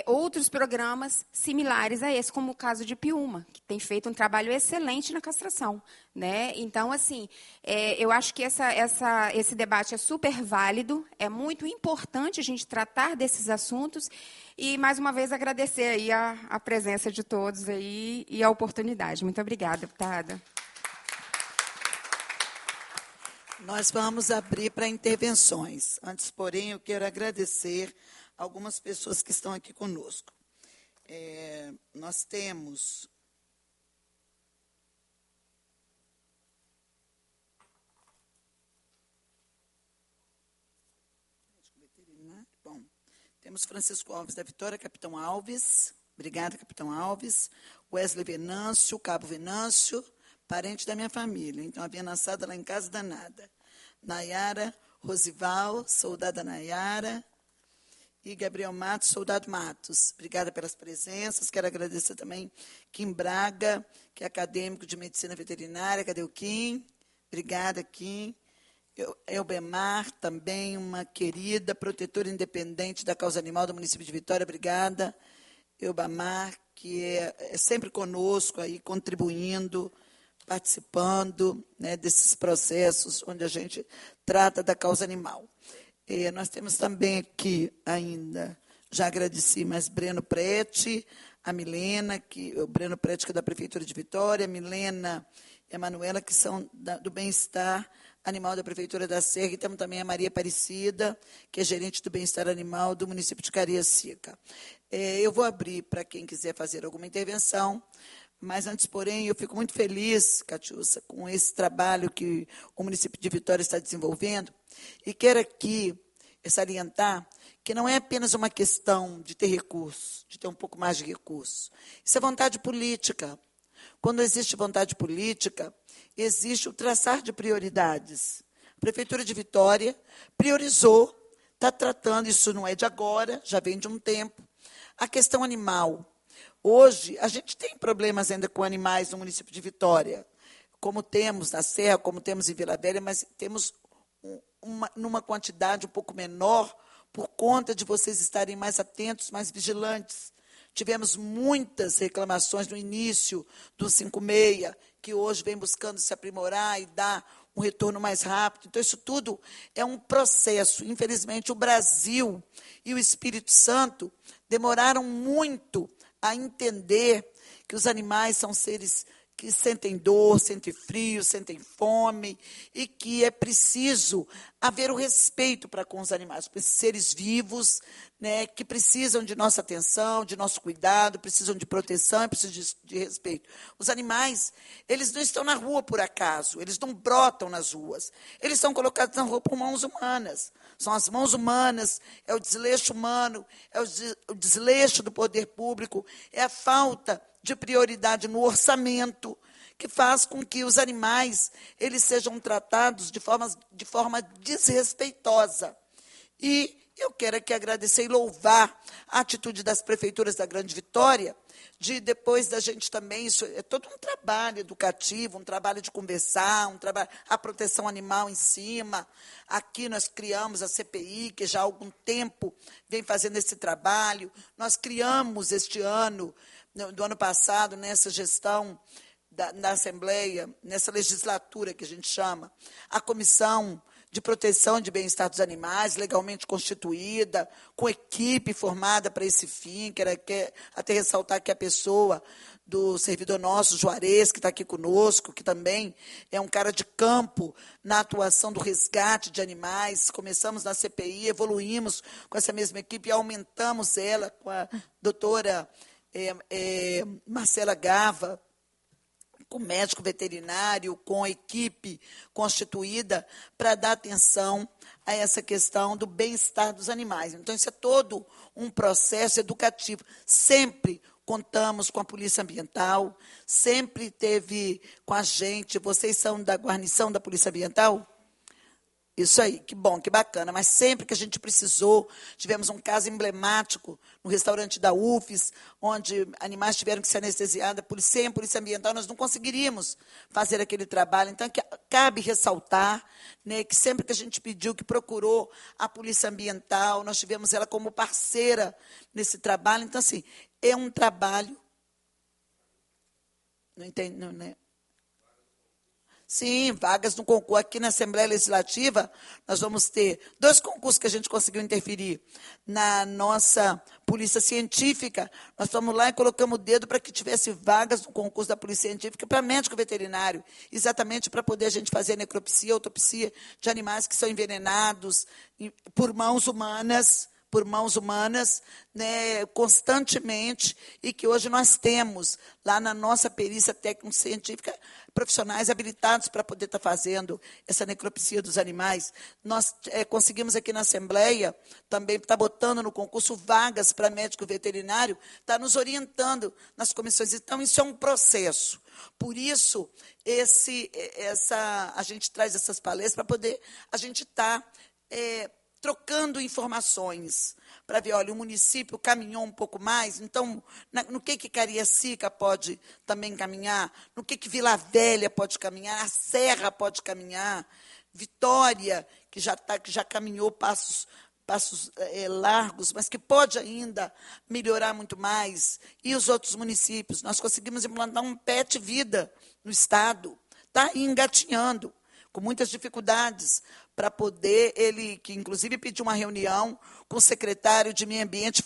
outros programas similares a esse, como o caso de Piúma, que tem feito um trabalho excelente na castração, né? Então, assim, eu acho que esse debate é super válido, é muito importante a gente tratar desses assuntos e, mais uma vez, agradecer aí a presença de todos aí e a oportunidade. Muito obrigada, deputada. Nós vamos abrir para intervenções. Antes, porém, eu quero agradecer algumas pessoas que estão aqui conosco. Nós temos temos Francisco Alves da Vitória, Capitão Alves. Obrigada, Capitão Alves. Wesley Venâncio, Cabo Venâncio. parente da minha família. Então, havia nascido lá em casa danada. Nayara Rosival, soldada Nayara, e Gabriel Matos, soldado Matos. Obrigada pelas presenças. Quero agradecer também Kim Braga, que é acadêmico de medicina veterinária. Cadê o Kim? Obrigada, Kim. Elbemar, também uma querida protetora independente da causa animal do município de Vitória. Obrigada, Elbemar, que é sempre conosco, aí, contribuindo, participando, né, desses processos onde a gente trata da causa animal. Nós temos também aqui ainda, já agradeci, mas Breno Prete, a Milena, o Breno Prete, que é da Prefeitura de Vitória, a Milena e a Manuela, que são do bem-estar animal da Prefeitura da Serra, e temos também a Maria Aparecida, que é gerente do bem-estar animal do município de Cariacica. Eu vou abrir para quem quiser fazer alguma intervenção, mas antes, porém, eu fico muito feliz, Catiúcia, com esse trabalho que o município de Vitória está desenvolvendo, e quero aqui salientar que não é apenas uma questão de ter recursos, de ter um pouco mais de recursos. Isso é vontade política. Quando existe vontade política, existe o traçar de prioridades. A Prefeitura de Vitória priorizou, está tratando, isso não é de agora, já vem de um tempo, a questão animal. Hoje, a gente tem problemas ainda com animais no município de Vitória, como temos na Serra, como temos em Vila Velha, mas temos numa quantidade um pouco menor, por conta de vocês estarem mais atentos, mais vigilantes. Tivemos muitas reclamações no início do 56, que hoje vem buscando se aprimorar e dar um retorno mais rápido. Então, isso tudo é um processo. Infelizmente, o Brasil e o Espírito Santo demoraram muito a entender que os animais são seres que sentem dor, sentem frio, sentem fome, e que é preciso haver o respeito para com os animais, para esses seres vivos, né, que precisam de nossa atenção, de nosso cuidado, precisam de proteção e precisam de respeito. Os animais, eles não estão na rua por acaso, eles não brotam nas ruas, eles são colocados na rua por mãos humanas. São as mãos humanas, é o desleixo humano, é o desleixo do poder público, é a falta de prioridade no orçamento, que faz com que os animais eles sejam tratados de forma desrespeitosa. E eu quero aqui agradecer e louvar a atitude das prefeituras da Grande Vitória, de depois da gente também, isso é todo um trabalho educativo, um trabalho de conversar, a proteção animal em cima. Aqui nós criamos a CPI, que já há algum tempo vem fazendo esse trabalho. Nós criamos este ano, do ano passado, nessa gestão da Assembleia, nessa legislatura que a gente chama, a Comissão de Proteção de Bem-Estar dos Animais, legalmente constituída, com equipe formada para esse fim. Quero até ressaltar que a pessoa do servidor nosso, Juarez, que está aqui conosco, que também é um cara de campo na atuação do resgate de animais. Começamos na CPI, evoluímos com essa mesma equipe e aumentamos ela com a doutora Marcela Gava, com médico veterinário, com a equipe constituída para dar atenção a essa questão do bem-estar dos animais. Então, isso é todo um processo educativo. Sempre contamos com a Polícia Ambiental, sempre teve com a gente. Vocês são da guarnição da Polícia Ambiental? Isso aí, que bom, que bacana. Mas sempre que a gente precisou, tivemos um caso emblemático no restaurante da UFES, onde animais tiveram que ser anestesiados, sem Polícia Ambiental, nós não conseguiríamos fazer aquele trabalho. Então, cabe ressaltar, né, que sempre que a gente pediu, que procurou a Polícia Ambiental, nós tivemos ela como parceira nesse trabalho. Então, assim, é um trabalho... Não entendo, não, né? Sim, vagas no concurso. Aqui na Assembleia Legislativa, nós vamos ter 2 concursos que a gente conseguiu interferir. Na nossa Polícia Científica, nós fomos lá e colocamos o dedo para que tivesse vagas no concurso da Polícia Científica para médico veterinário, exatamente para poder a gente fazer necropsia, autopsia de animais que são envenenados por mãos humanas, por mãos humanas, né, constantemente, e que hoje nós temos lá na nossa perícia técnico-científica profissionais habilitados para poder estar fazendo essa necropsia dos animais. Nós conseguimos aqui na Assembleia, também está botando no concurso vagas para médico veterinário, está nos orientando nas comissões. Então, isso é um processo. Por isso, a gente traz essas palestras para poder a gente estar trocando informações, para ver, olha, o município caminhou um pouco mais, então, no que Cariacica pode também caminhar, no que Vila Velha pode caminhar, a Serra pode caminhar, Vitória, que já caminhou passos largos, mas que pode ainda melhorar muito mais, e os outros municípios. Nós conseguimos implantar um PET Vida no Estado, está engatinhando, com muitas dificuldades, para poder, ele, que inclusive pediu uma reunião com o secretário de Meio Ambiente,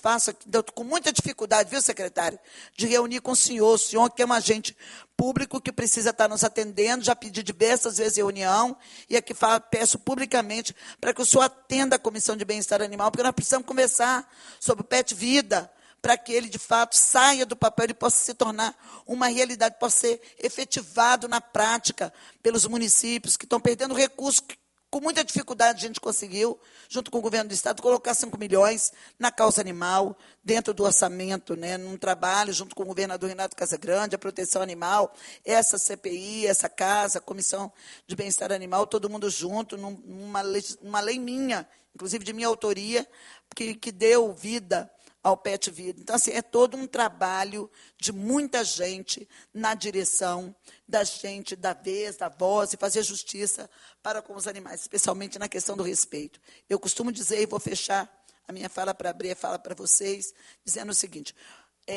com muita dificuldade, viu, secretário, de reunir com o senhor que é um agente público que precisa estar nos atendendo, já pedi diversas vezes reunião, e aqui peço publicamente para que o senhor atenda a Comissão de Bem-Estar Animal, porque nós precisamos conversar sobre o PET Vida, para que ele, de fato, saia do papel e possa se tornar uma realidade, possa ser efetivado na prática pelos municípios, que estão perdendo recursos, que, com muita dificuldade a gente conseguiu, junto com o governo do Estado, colocar 5 milhões na causa animal, dentro do orçamento, né, num trabalho, junto com o governador Renato Casagrande, a proteção animal, essa CPI, essa casa, a Comissão de Bem-Estar Animal, todo mundo junto, numa lei minha, inclusive de minha autoria, que deu vida ao PET Vida. Então, assim, é todo um trabalho de muita gente na direção da gente, da vez, da voz, e fazer justiça para com os animais, especialmente na questão do respeito. Eu costumo dizer, e vou fechar a minha fala para abrir a fala para vocês, dizendo o seguinte,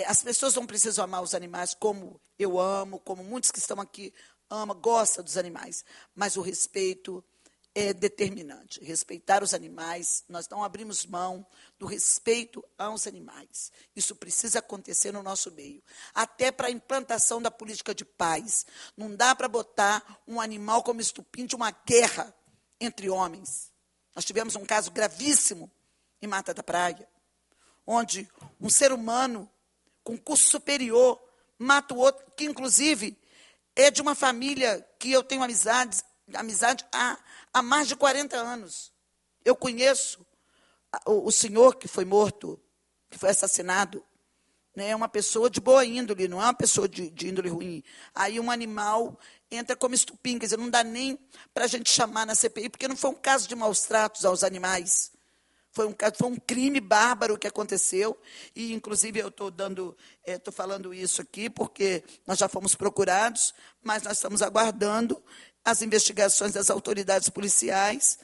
as pessoas não precisam amar os animais como eu amo, como muitos que estão aqui amam, gostam dos animais, mas o respeito é determinante. Respeitar os animais, nós não abrimos mão do respeito aos animais. Isso precisa acontecer no nosso meio. Até para a implantação da política de paz. Não dá para botar um animal como estupim de uma guerra entre homens. Nós tivemos um caso gravíssimo em Mata da Praia, onde um ser humano com curso superior mata o outro, que inclusive é de uma família que eu tenho amizade há mais de 40 anos. Eu conheço o senhor que foi morto, que foi assassinado, né, é uma pessoa de boa índole, não é uma pessoa de índole ruim. Aí um animal entra como estupim, quer dizer, não dá nem para a gente chamar na CPI, porque não foi um caso de maus tratos aos animais. Foi um crime bárbaro que aconteceu, e, inclusive, eu estou falando isso aqui, porque nós já fomos procurados, mas nós estamos aguardando as investigações das autoridades policiais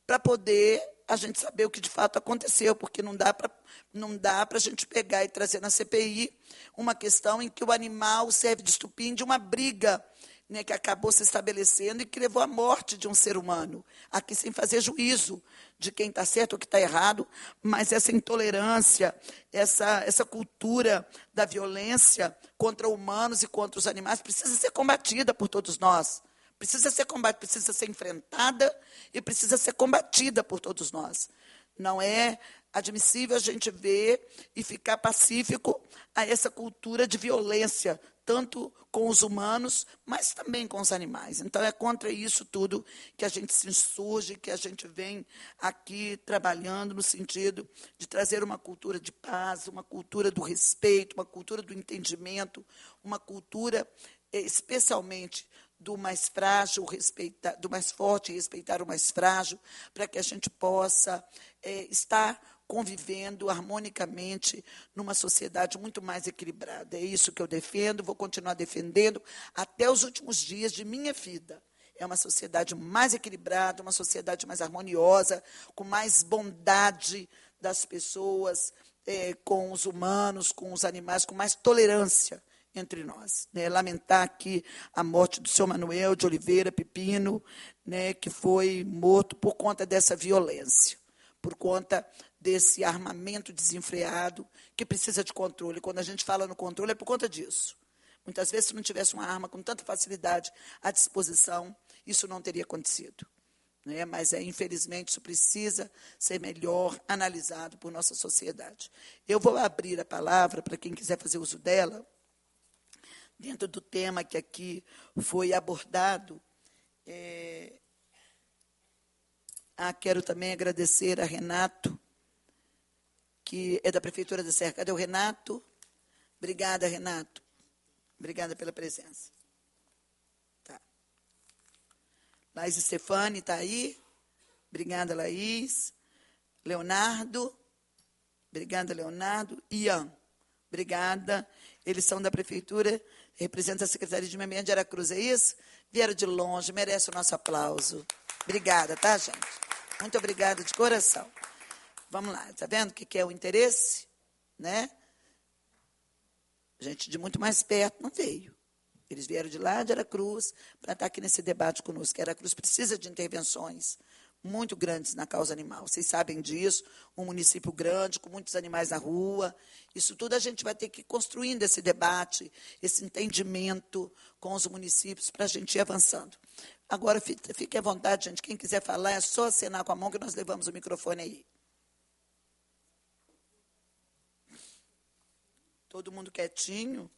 para poder a gente saber o que de fato aconteceu, porque não dá para a gente pegar e trazer na CPI uma questão em que o animal serve de estupim de uma briga, né, que acabou se estabelecendo e que levou à morte de um ser humano, aqui sem fazer juízo de quem está certo ou que está errado, mas essa intolerância, essa cultura da violência contra humanos e contra os animais precisa ser combatida por todos nós. Precisa ser enfrentada e precisa ser combatida por todos nós. Não é admissível a gente ver e ficar pacífico a essa cultura de violência, tanto com os humanos, mas também com os animais. Então, é contra isso tudo que a gente se insurge, que a gente vem aqui trabalhando no sentido de trazer uma cultura de paz, uma cultura do respeito, uma cultura do entendimento, uma cultura, especialmente, do mais frágil, do mais forte respeitar o mais frágil, para que a gente possa estar convivendo harmonicamente numa sociedade muito mais equilibrada. É isso que eu defendo, vou continuar defendendo até os últimos dias de minha vida. É uma sociedade mais equilibrada, uma sociedade mais harmoniosa, com mais bondade das pessoas, com os humanos, com os animais, com mais tolerância entre nós. Né? Lamentar aqui a morte do senhor Manuel de Oliveira Pepino, né, que foi morto por conta dessa violência, por conta desse armamento desenfreado, que precisa de controle. Quando a gente fala no controle, é por conta disso. Muitas vezes, se não tivesse uma arma com tanta facilidade à disposição, isso não teria acontecido. né? Mas, infelizmente, isso precisa ser melhor analisado por nossa sociedade. Eu vou abrir a palavra para quem quiser fazer uso dela, dentro do tema que aqui foi abordado. Quero também agradecer a Renato, que é da Prefeitura da Serra. Cadê o Renato? Obrigada, Renato. Obrigada pela presença. Tá. Laís Stefani está aí. Obrigada, Laís. Leonardo. Obrigada, Leonardo. Ian. Obrigada. Eles são da Prefeitura, representam a Secretaria de Meio Ambiente de Aracruz, é isso? Vieram de longe, merece o nosso aplauso. Obrigada, tá, gente? Muito obrigada de coração. Vamos lá, está vendo o que é o interesse? Né? Gente de muito mais perto não veio. Eles vieram de lá de Aracruz para estar aqui nesse debate conosco. Aracruz precisa de intervenções muito grandes na causa animal. Vocês sabem disso, um município grande, com muitos animais na rua. Isso tudo a gente vai ter que ir construindo esse debate, esse entendimento com os municípios para a gente ir avançando. Agora, fique à vontade, gente. Quem quiser falar, é só acenar com a mão que nós levamos o microfone aí. Todo mundo quietinho?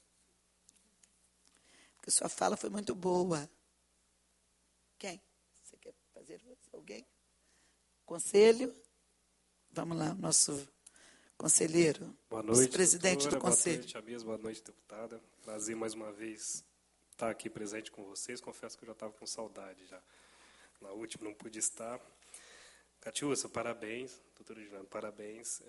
Porque sua fala foi muito boa. Quem? Você quer fazer alguém? Conselho? Vamos lá, nosso conselheiro. Boa noite, presidente doutora, do conselho. Boa noite, Abis, boa noite, deputada. Prazer mais uma vez estar aqui presente com vocês. Confesso que eu já estava com saudade já. Na última não pude estar. Catiúça, parabéns. Doutora Juliana, parabéns.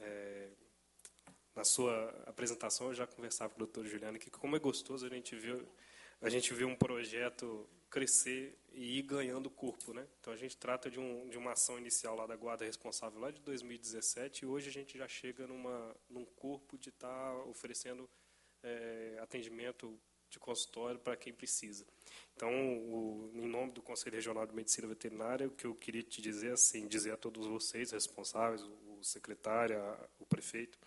Na sua apresentação eu já conversava com o doutor Juliano que como é gostoso a gente ver um projeto crescer e ir ganhando corpo, né? Então a gente trata de uma ação inicial lá da Guarda Responsável lá de 2017 e hoje a gente já chega num corpo de estar oferecendo atendimento de consultório para quem precisa. Então, em nome do Conselho Regional de Medicina Veterinária, o que eu queria te dizer assim, dizer a todos vocês responsáveis, o secretário, o prefeito,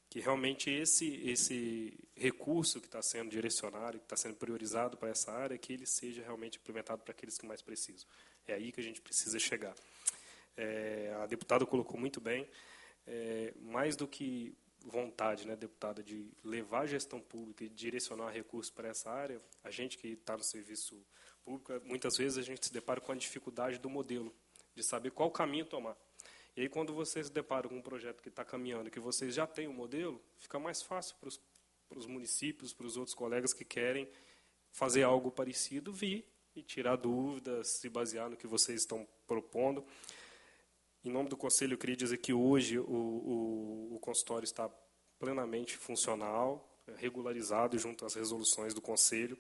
que realmente esse recurso que está sendo direcionado, que está sendo priorizado para essa área, que ele seja realmente implementado para aqueles que mais precisam. É aí que a gente precisa chegar. A deputada colocou muito bem, mais do que vontade, né, deputada, de levar a gestão pública e direcionar recursos para essa área, a gente que está no serviço público, muitas vezes a gente se depara com a dificuldade do modelo, de saber qual caminho tomar. E aí, quando vocês se deparam com um projeto que está caminhando, que vocês já têm um modelo, fica mais fácil para os municípios, para os outros colegas que querem fazer algo parecido, vir e tirar dúvidas, se basear no que vocês estão propondo. Em nome do Conselho, eu queria dizer que hoje o consultório está plenamente funcional, regularizado junto às resoluções do Conselho,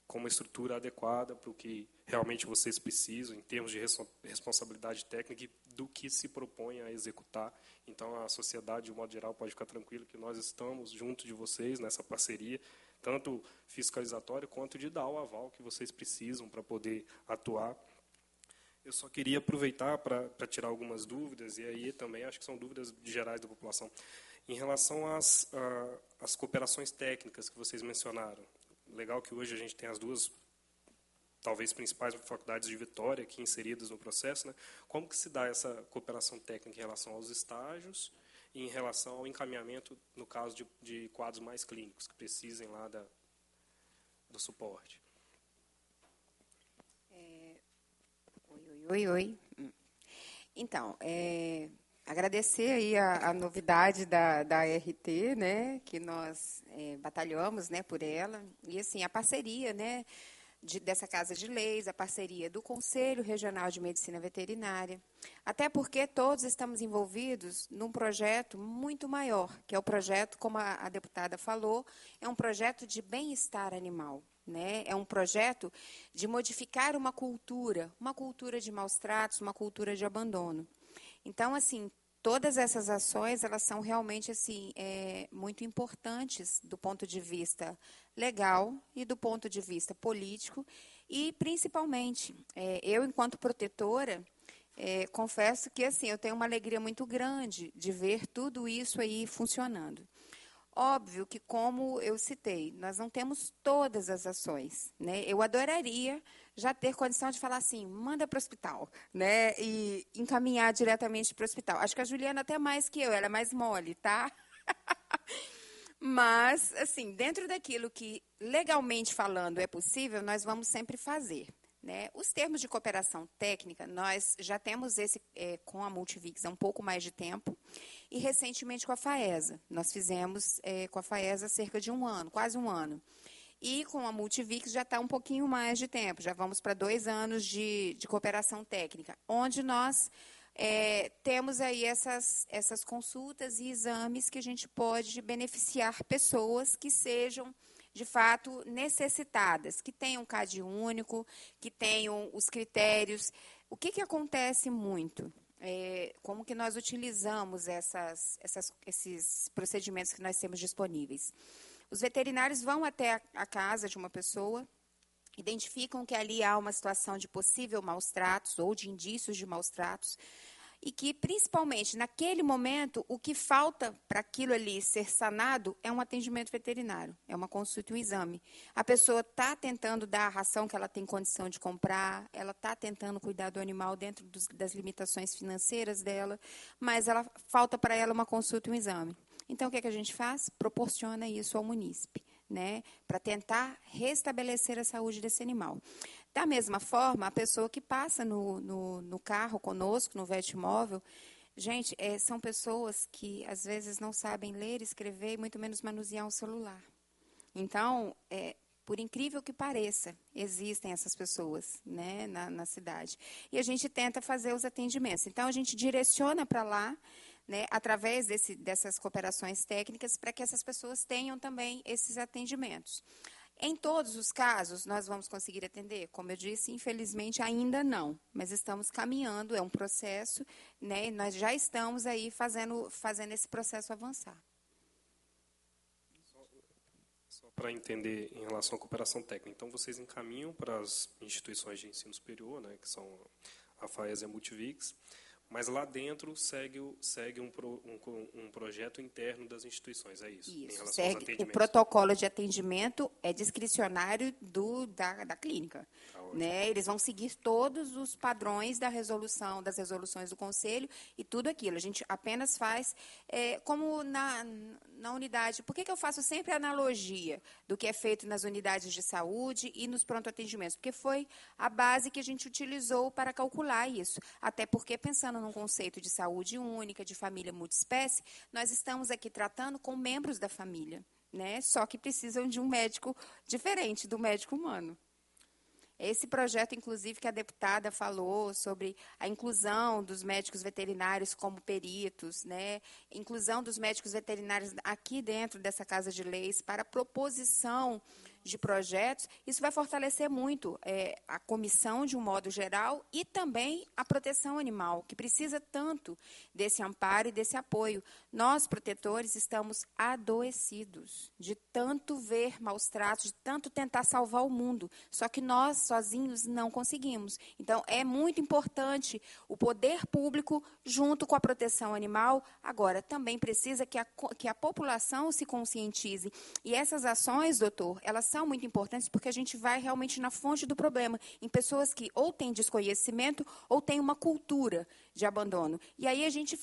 com uma estrutura adequada para o que realmente vocês precisam, em termos de responsabilidade técnica e do que se propõe a executar. Então, a sociedade, de um modo geral, pode ficar tranquilo que nós estamos junto de vocês nessa parceria, tanto fiscalizatória quanto de dar o aval que vocês precisam para poder atuar. Eu só queria aproveitar para tirar algumas dúvidas, e aí também acho que são dúvidas gerais da população. Em relação às cooperações técnicas que vocês mencionaram, legal que hoje a gente tem as duas, talvez, principais faculdades de Vitória aqui inseridas no processo, né? Como que se dá essa cooperação técnica em relação aos estágios e em relação ao encaminhamento, no caso de quadros mais clínicos, que precisem lá do suporte? Oi. Então, agradecer aí a novidade da RT, né, que nós batalhamos, né, por ela, e assim, a parceria, né, dessa Casa de Leis, a parceria do Conselho Regional de Medicina Veterinária, até porque todos estamos envolvidos num projeto muito maior, que é o projeto, como a deputada falou, é um projeto de bem-estar animal. Né? É um projeto de modificar uma cultura de maus tratos, uma cultura de abandono. Então, assim, todas essas ações, elas são realmente assim, muito importantes do ponto de vista legal e do ponto de vista político e, principalmente, eu, enquanto protetora, confesso que assim, eu tenho uma alegria muito grande de ver tudo isso aí funcionando. Óbvio que, como eu citei, nós não temos todas as ações, né? Eu adoraria já ter condição de falar assim, manda para o hospital, né? E encaminhar diretamente para o hospital. Acho que a Juliana até mais que eu, ela é mais mole, tá? Mas, assim, dentro daquilo que legalmente falando é possível, nós vamos sempre fazer. Né? Os termos de cooperação técnica, nós já temos esse com a Multivix há um pouco mais de tempo e recentemente com a FAESA. Nós fizemos com a FAESA há cerca de um ano, quase um ano. E com a Multivix já está um pouquinho mais de tempo, já vamos para 2 anos de cooperação técnica, onde nós temos aí essas consultas e exames que a gente pode beneficiar pessoas que sejam de fato necessitadas, que tenham CAD único, que tenham os critérios. O que acontece muito? Como que nós utilizamos esses procedimentos que nós temos disponíveis? Os veterinários vão até a casa de uma pessoa, identificam que ali há uma situação de possível maus-tratos ou de indícios de maus-tratos, e que, principalmente, naquele momento, o que falta para aquilo ali ser sanado é um atendimento veterinário, é uma consulta e um exame. A pessoa está tentando dar a ração que ela tem condição de comprar, ela está tentando cuidar do animal dentro das limitações financeiras dela, mas falta para ela uma consulta e um exame. Então, o que a gente faz? Proporciona isso ao munícipe, né, para tentar restabelecer a saúde desse animal. Da mesma forma, a pessoa que passa no carro conosco, no Vetmóvel, gente, são pessoas que às vezes não sabem ler, escrever e muito menos manusear um celular. Então, por incrível que pareça, existem essas pessoas, né, na cidade. E a gente tenta fazer os atendimentos. Então, a gente direciona para lá, né, através dessas cooperações técnicas, para que essas pessoas tenham também esses atendimentos. Em todos os casos, nós vamos conseguir atender? Como eu disse, infelizmente, ainda não, mas estamos caminhando, é um processo, né, e nós já estamos aí fazendo esse processo avançar. Só para entender em relação à cooperação técnica, então vocês encaminham para as instituições de ensino superior, né, que são a FAESA e a Multivix, mas lá dentro segue um projeto interno das instituições, é isso? Isso, em relação segue, aos atendimentos. o protocolo de atendimento é discricionário da clínica. Tá, Né? Eles vão seguir todos os padrões das resoluções do Conselho e tudo aquilo. A gente apenas faz, como na unidade. Por que eu faço sempre a analogia do que é feito nas unidades de saúde e nos pronto-atendimentos? Porque foi a base que a gente utilizou para calcular isso. Até porque, pensando num conceito de saúde única, de família multiespécie, nós estamos aqui tratando com membros da família, né? Só que precisam de um médico diferente do médico humano. Esse projeto, inclusive, que a deputada falou sobre a inclusão dos médicos veterinários como peritos, né? Inclusão dos médicos veterinários aqui dentro dessa Casa de Leis para proposição de projetos, isso vai fortalecer muito a comissão, de um modo geral, e também a proteção animal, que precisa tanto desse amparo e desse apoio. Nós, protetores, estamos adoecidos de tanto ver maus tratos, de tanto tentar salvar o mundo, só que nós, sozinhos, não conseguimos. Então, é muito importante o poder público, junto com a proteção animal. Agora, também precisa que a população se conscientize. E essas ações, doutor, elas são muito importantes porque a gente vai realmente na fonte do problema, em pessoas que ou têm desconhecimento ou têm uma cultura de abandono. E aí a gente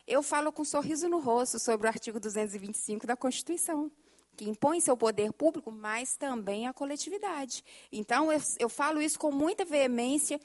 eu falo com um sorriso no rosto sobre o artigo 225 da Constituição, que impõe seu poder público, mas também a coletividade. Então, eu falo isso com muita veemência,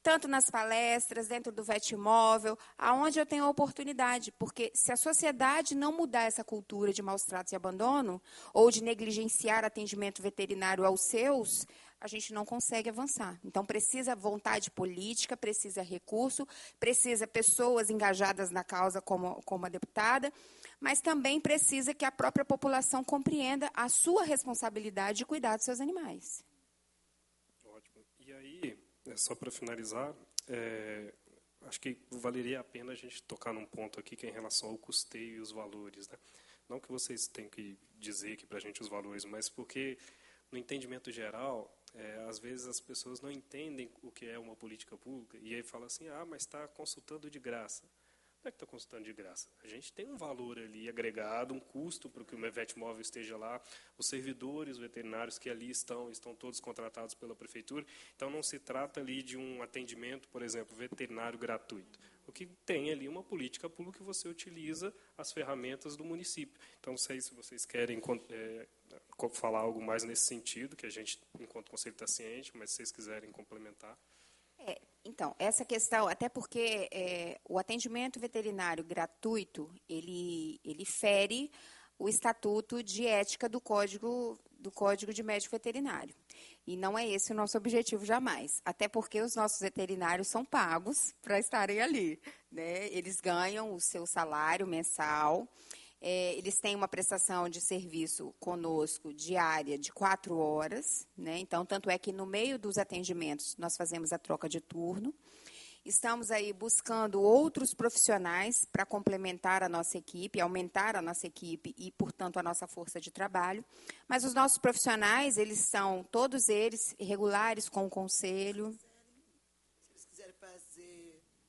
tanto nas palestras, dentro do Vetmóvel, aonde eu tenho a oportunidade, porque se a sociedade não mudar essa cultura de maus tratos e abandono, ou de negligenciar atendimento veterinário aos seus, a gente não consegue avançar. Então, precisa vontade política, precisa recurso, precisa pessoas engajadas na causa, como a deputada, mas também precisa que a própria população compreenda a sua responsabilidade de cuidar dos seus animais. Ótimo. E aí, só para finalizar, acho que valeria a pena a gente tocar num ponto aqui que é em relação ao custeio e os valores, né? Não que vocês tenham que dizer aqui para a gente os valores, mas porque, no entendimento geral, às vezes as pessoas não entendem o que é uma política pública e aí falam assim, mas está consultando de graça. Não é que está consultando de graça. A gente tem um valor ali agregado, um custo para que o Vetmóvel esteja lá. Os servidores veterinários que ali estão todos contratados pela prefeitura. Então, não se trata ali de um atendimento, por exemplo, veterinário gratuito. O que tem ali uma política pública que você utiliza as ferramentas do município. Então, não sei se vocês querem falar algo mais nesse sentido, que a gente, enquanto conselho, está ciente, mas se vocês quiserem complementar. Então, essa questão, até porque o atendimento veterinário gratuito, ele fere o Estatuto de Ética do Código de Médico Veterinário. E não é esse o nosso objetivo jamais. Até porque os nossos veterinários são pagos para estarem ali, né? Eles ganham o seu salário mensal. Eles têm uma prestação de serviço conosco diária de 4 horas, né? Então, tanto é que no meio dos atendimentos nós fazemos a troca de turno. Estamos aí buscando outros profissionais para complementar a nossa equipe, aumentar a nossa equipe e, portanto, a nossa força de trabalho. Mas os nossos profissionais, eles são, todos eles, regulares com o conselho. Se eles quiserem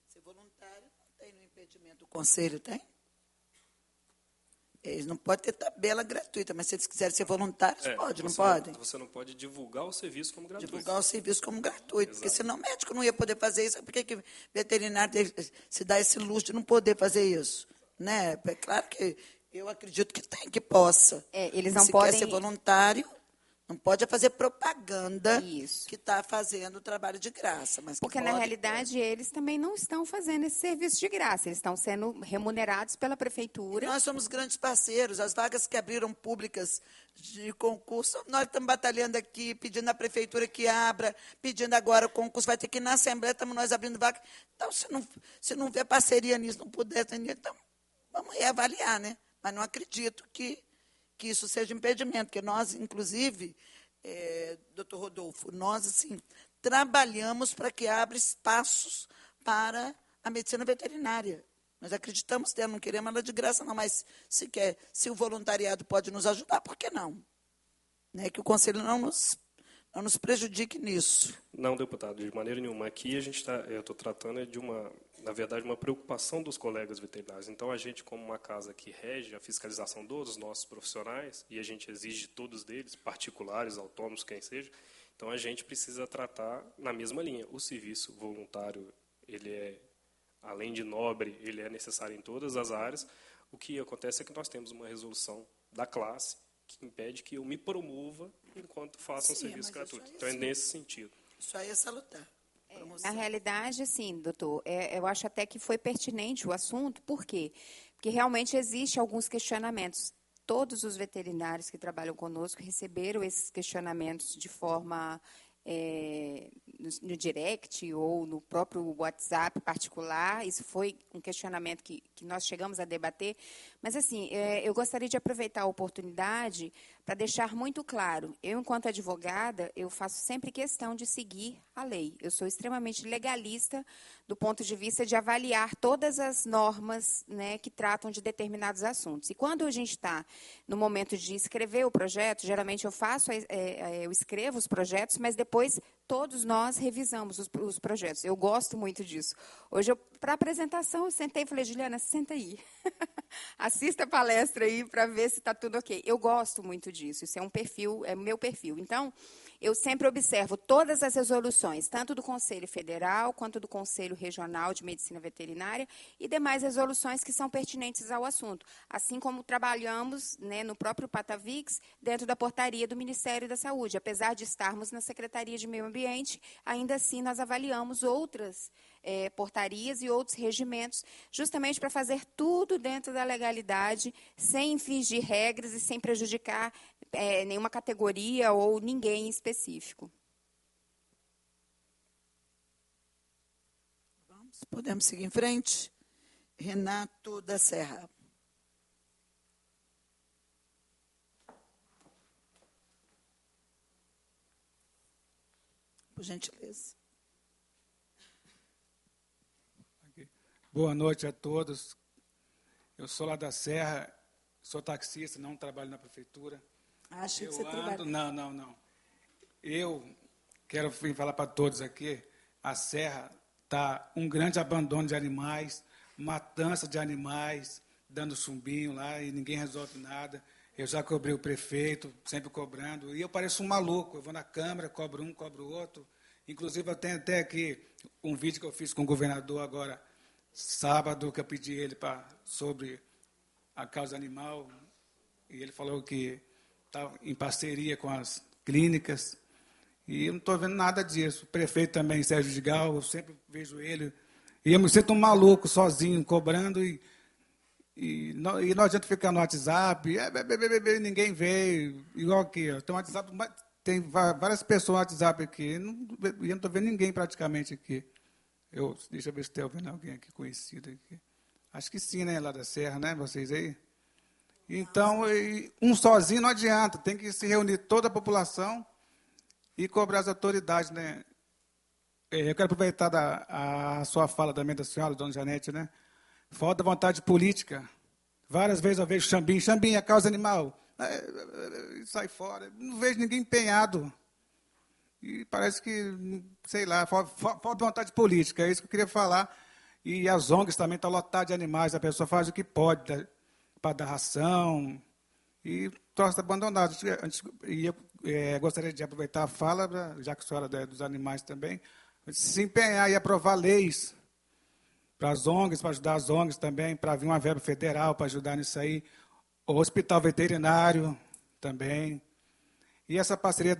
ser voluntário, não tem no impedimento do conselho, tem? Eles não podem ter tabela gratuita, mas se eles quiserem ser voluntários, pode, não podem? Você não pode divulgar o serviço como gratuito. Divulgar o serviço como gratuito, Exato. porque senão o médico não ia poder fazer isso. Por que veterinário se dá esse luxo de não poder fazer isso? Né? É claro que eu acredito que tem, que possa. Eles não se podem... quer ser voluntário, não pode fazer propaganda Isso. que está fazendo o trabalho de graça. Mas porque, na realidade, eles também não estão fazendo esse serviço de graça. Eles estão sendo remunerados pela prefeitura. Nós somos grandes parceiros. As vagas que abriram públicas de concurso, nós estamos batalhando aqui, pedindo à prefeitura que abra, pedindo agora o concurso. Vai ter que ir na Assembleia, estamos nós abrindo vaga. Então, se não houver parceria nisso, não puder atender, então vamos reavaliar, né? Mas não acredito que isso seja impedimento, porque nós, inclusive, doutor Rodolfo, nós, assim, trabalhamos para que abra espaços para a medicina veterinária. Nós acreditamos nela, não queremos ela de graça, não, mas se o voluntariado pode nos ajudar, por que não? Né? Que o conselho não nos prejudique nisso. Não, deputado, de maneira nenhuma. Aqui eu estou tratando de na verdade, uma preocupação dos colegas veterinários. Então, a gente, como uma casa que rege a fiscalização dos nossos profissionais, e a gente exige de todos deles, particulares, autônomos, quem seja, então a gente precisa tratar na mesma linha. O serviço voluntário, ele além de nobre, ele é necessário em todas as áreas. O que acontece é que nós temos uma resolução da classe que impede que eu me promova enquanto faça um serviço gratuito. Então, é nesse sentido. Isso aí é salutar. Na realidade, sim, doutor, eu acho até que foi pertinente o assunto. Por quê? Porque realmente existem alguns questionamentos. Todos os veterinários que trabalham conosco receberam esses questionamentos de forma no direct ou no próprio WhatsApp particular. Isso foi um questionamento que nós chegamos a debater. Mas, assim, eu gostaria de aproveitar a oportunidade para deixar muito claro. Eu, enquanto advogada, eu faço sempre questão de seguir a lei. Eu sou extremamente legalista do ponto de vista de avaliar todas as normas, né, que tratam de determinados assuntos. E quando a gente está no momento de escrever o projeto, geralmente eu escrevo os projetos, mas depois todos nós revisamos os projetos. Eu gosto muito disso. Hoje, para a apresentação, eu sentei e falei, Juliana, senta aí. Assista a palestra aí para ver se está tudo ok. Eu gosto muito disso. Isso é um perfil, é meu perfil. Então, eu sempre observo todas as resoluções, tanto do Conselho Federal, quanto do Conselho Regional de Medicina Veterinária e demais resoluções que são pertinentes ao assunto. Assim como trabalhamos, né, no próprio Patavix, dentro da portaria do Ministério da Saúde. Apesar de estarmos na Secretaria de Meio Ambiente, ainda assim nós avaliamos outras portarias e outros regimentos, justamente para fazer tudo dentro da legalidade, sem infringir regras e sem prejudicar nenhuma categoria ou ninguém em específico. Podemos seguir em frente? Renato da Serra. Por gentileza. Boa noite a todos. Eu sou lá da Serra, sou taxista, não trabalho na prefeitura. Acho que você trabalha. Não. Eu quero falar para todos aqui, a Serra está um grande abandono de animais, matança de animais, dando chumbinho lá e ninguém resolve nada. Eu já cobrei o prefeito, sempre cobrando, e eu pareço um maluco. Eu vou na Câmara, cobro um, cobro o outro. Inclusive, eu tenho até aqui um vídeo que eu fiz com o governador agora, sábado, que eu pedi ele sobre a causa animal, e ele falou que estava em parceria com as clínicas, e eu não estou vendo nada disso. O prefeito também, Sérgio Vidigal, eu sempre vejo ele, e eu me sinto um maluco, sozinho, cobrando, e não adianta ficar no WhatsApp, ninguém vê, igual aqui, ó, tem um WhatsApp, tem várias pessoas no WhatsApp aqui, e eu não estou vendo ninguém praticamente aqui. Deixa eu ver se está vendo alguém aqui conhecido aqui. Acho que sim, né, lá da Serra, né, vocês aí? Então, um sozinho não adianta, tem que se reunir toda a população e cobrar as autoridades, né? Eu quero aproveitar a sua fala também da senhora, dona Janete, né? Falta vontade política. Várias vezes eu vejo Xambim, a causa animal. Sai fora. Não vejo ninguém empenhado. E parece que, sei lá, falta vontade política. É isso que eu queria falar. E as ONGs também estão lotadas de animais. A pessoa faz o que pode para dar ração. E troço abandonado. E eu gostaria de aproveitar a fala, já que a senhora é dos animais também, se empenhar e aprovar leis para as ONGs, para ajudar as ONGs também, para vir uma verba federal para ajudar nisso aí. O hospital veterinário também. E essa parceria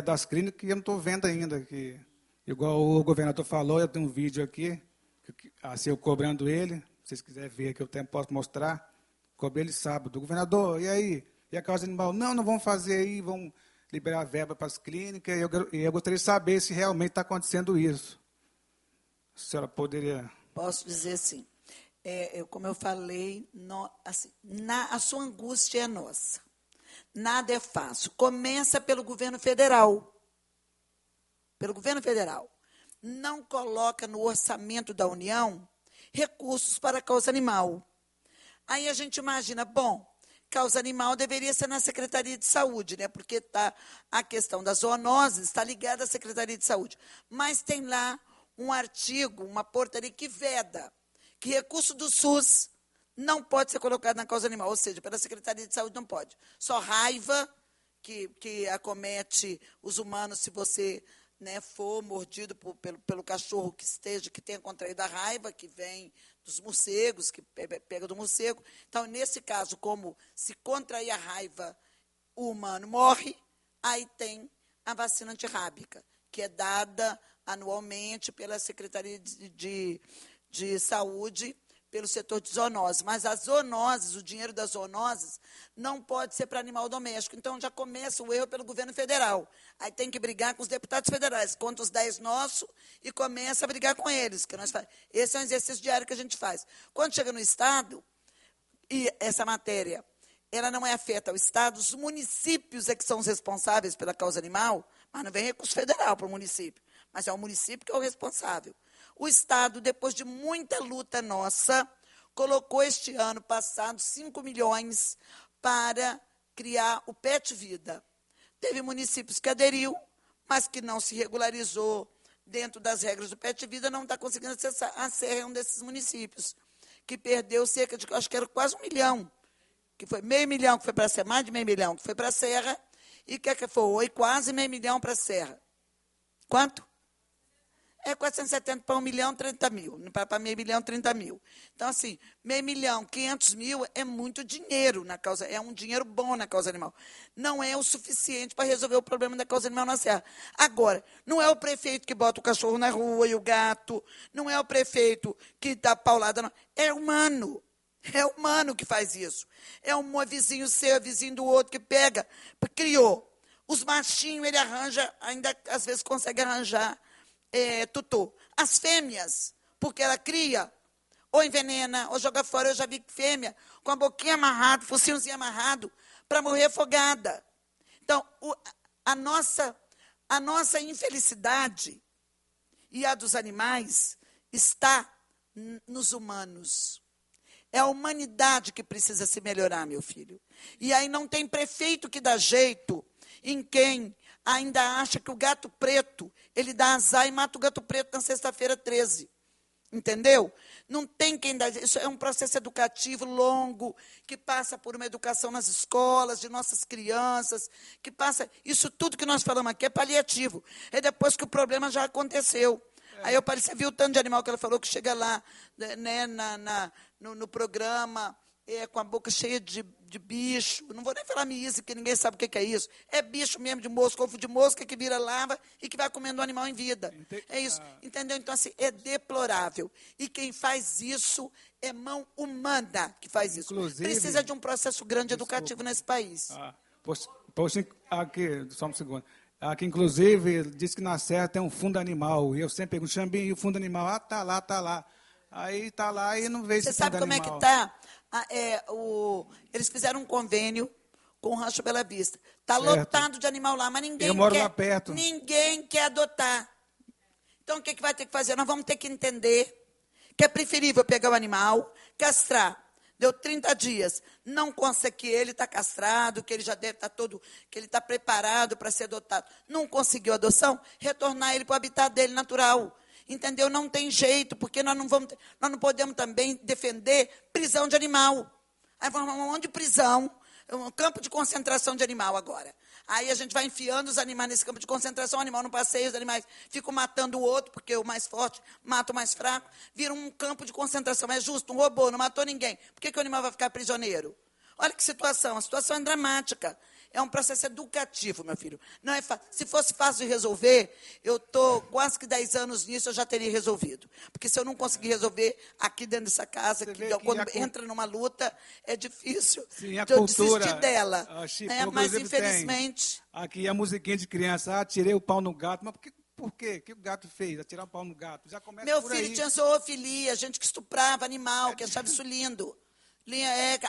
das clínicas que eu não estou vendo ainda. Que, igual o governador falou, eu tenho um vídeo aqui, assim, eu cobrando ele, se vocês quiserem ver, que eu até posso mostrar. Cobrei ele sábado. Governador, e aí? E a causa animal? Não vão fazer aí, vão liberar a verba para as clínicas. E eu gostaria de saber se realmente está acontecendo isso. A senhora poderia... Posso dizer sim. Como eu falei, assim, a sua angústia é nossa. Nada é fácil. Começa pelo governo federal. Pelo governo federal. Não coloca no orçamento da União recursos para a causa animal. Aí a gente imagina, bom, causa animal deveria ser na Secretaria de Saúde, né? Porque a questão das zoonoses está ligada à Secretaria de Saúde. Mas tem lá um artigo, uma portaria que veda que recurso do SUS não pode ser colocado na causa animal, ou seja, pela Secretaria de Saúde não pode. Só raiva que acomete os humanos se você, né, for mordido pelo cachorro que tenha contraído a raiva, que vem dos morcegos, que pega do morcego. Então, nesse caso, como se contrair a raiva, o humano morre, aí tem a vacina antirrábica, que é dada anualmente pela Secretaria de Saúde, pelo setor de zoonoses. Mas as zoonoses, o dinheiro das zoonoses, não pode ser para animal doméstico. Então, já começa o erro pelo governo federal. Aí tem que brigar com os deputados federais, conta os 10 nossos e começa a brigar com eles. Esse é um exercício diário que a gente faz. Quando chega no Estado, e essa matéria, ela não é afeta ao Estado, os municípios é que são os responsáveis pela causa animal, mas não vem recurso federal para o município, mas é o município que é o responsável. O Estado, depois de muita luta nossa, colocou este ano passado 5 milhões para criar o PET Vida. Teve municípios que aderiu, mas que não se regularizou dentro das regras do PET Vida, não está conseguindo acessar. A Serra é um desses municípios, que perdeu cerca de, acho que era quase 1 milhão, que foi meio milhão, que foi para a Serra, mais de meio milhão, que foi para a Serra, e que foi quase meio milhão para a Serra. Quanto? 470 para 1 milhão, 30 mil. Para meio milhão, 30 mil. Então, assim, meio milhão, 500 mil é muito dinheiro na causa, é um dinheiro bom na causa animal. Não é o suficiente para resolver o problema da causa animal na Serra. Agora, não é o prefeito que bota o cachorro na rua e o gato, não é o prefeito que dá paulada, não. É humano. É humano que faz isso. É um vizinho seu, vizinho do outro que pega, criou. Os machinhos, ele arranja, ainda às vezes consegue arranjar tutor. As fêmeas, porque ela cria, ou envenena, ou joga fora. Eu já vi fêmea com a boquinha amarrada, focinhozinho amarrado, para morrer afogada. Então, a nossa infelicidade e a dos animais está nos humanos. É a humanidade que precisa se melhorar, meu filho. E aí não tem prefeito que dá jeito em quem ainda acha que o gato preto, ele dá azar e mata o gato preto na sexta-feira 13. Entendeu? Não tem quem dá. Isso é um processo educativo longo, que passa por uma educação nas escolas, de nossas crianças, que passa. Isso tudo que nós falamos aqui é paliativo. É depois que o problema já aconteceu. Aí você viu o tanto de animal que ela falou que chega lá, né, no programa, com a boca cheia de bicho. Não vou nem falar miíse, porque ninguém sabe o que é isso. É bicho mesmo de mosca, ovo de mosca que vira lava e que vai comendo o animal em vida. É isso. Entendeu? Então, assim, é deplorável. E quem faz isso é mão humana que faz isso. Inclusive, precisa de um processo grande educativo nesse país. Aqui, só um segundo. Aqui, inclusive, diz que na Serra tem um fundo animal. E eu sempre pergunto, Xambim, e o fundo animal? Ah, tá lá, tá lá. Aí tá lá e não vejo esse fundo animal. Você sabe como é que está? Eles fizeram um convênio com o Rancho Bela Vista. Está lotado de animal lá, mas ninguém eu moro lá perto. Ninguém quer adotar. Então, o que vai ter que fazer? Nós vamos ter que entender que é preferível pegar o animal, castrar. Deu 30 dias, não consegue, que ele está castrado, que ele já deve estar que ele está preparado para ser adotado. Não conseguiu adoção, retornar ele para o habitat dele natural. Entendeu? Não tem jeito, porque nós não podemos também defender prisão de animal. Aí vamos um monte de prisão, um campo de concentração de animal agora. Aí a gente vai enfiando os animais nesse campo de concentração, o animal não passeia, os animais ficam matando o outro, porque o mais forte mata o mais fraco, vira um campo de concentração. É justo, um robô, não matou ninguém. Por que o animal vai ficar prisioneiro? Olha que situação, a situação é dramática. É um processo educativo, meu filho. Não é se fosse fácil de resolver, eu estou quase que 10 anos nisso, eu já teria resolvido. Porque se eu não conseguir resolver aqui dentro dessa casa, quando entra numa luta, é difícil de eu desistir dela. Mas, infelizmente... Aqui a musiquinha de criança, tirei o pau no gato. Mas por quê? O que o gato fez? Atirar o pau no gato. Já começa meu por filho aí. tinha zoofilia, gente que estuprava animal, que achava isso lindo.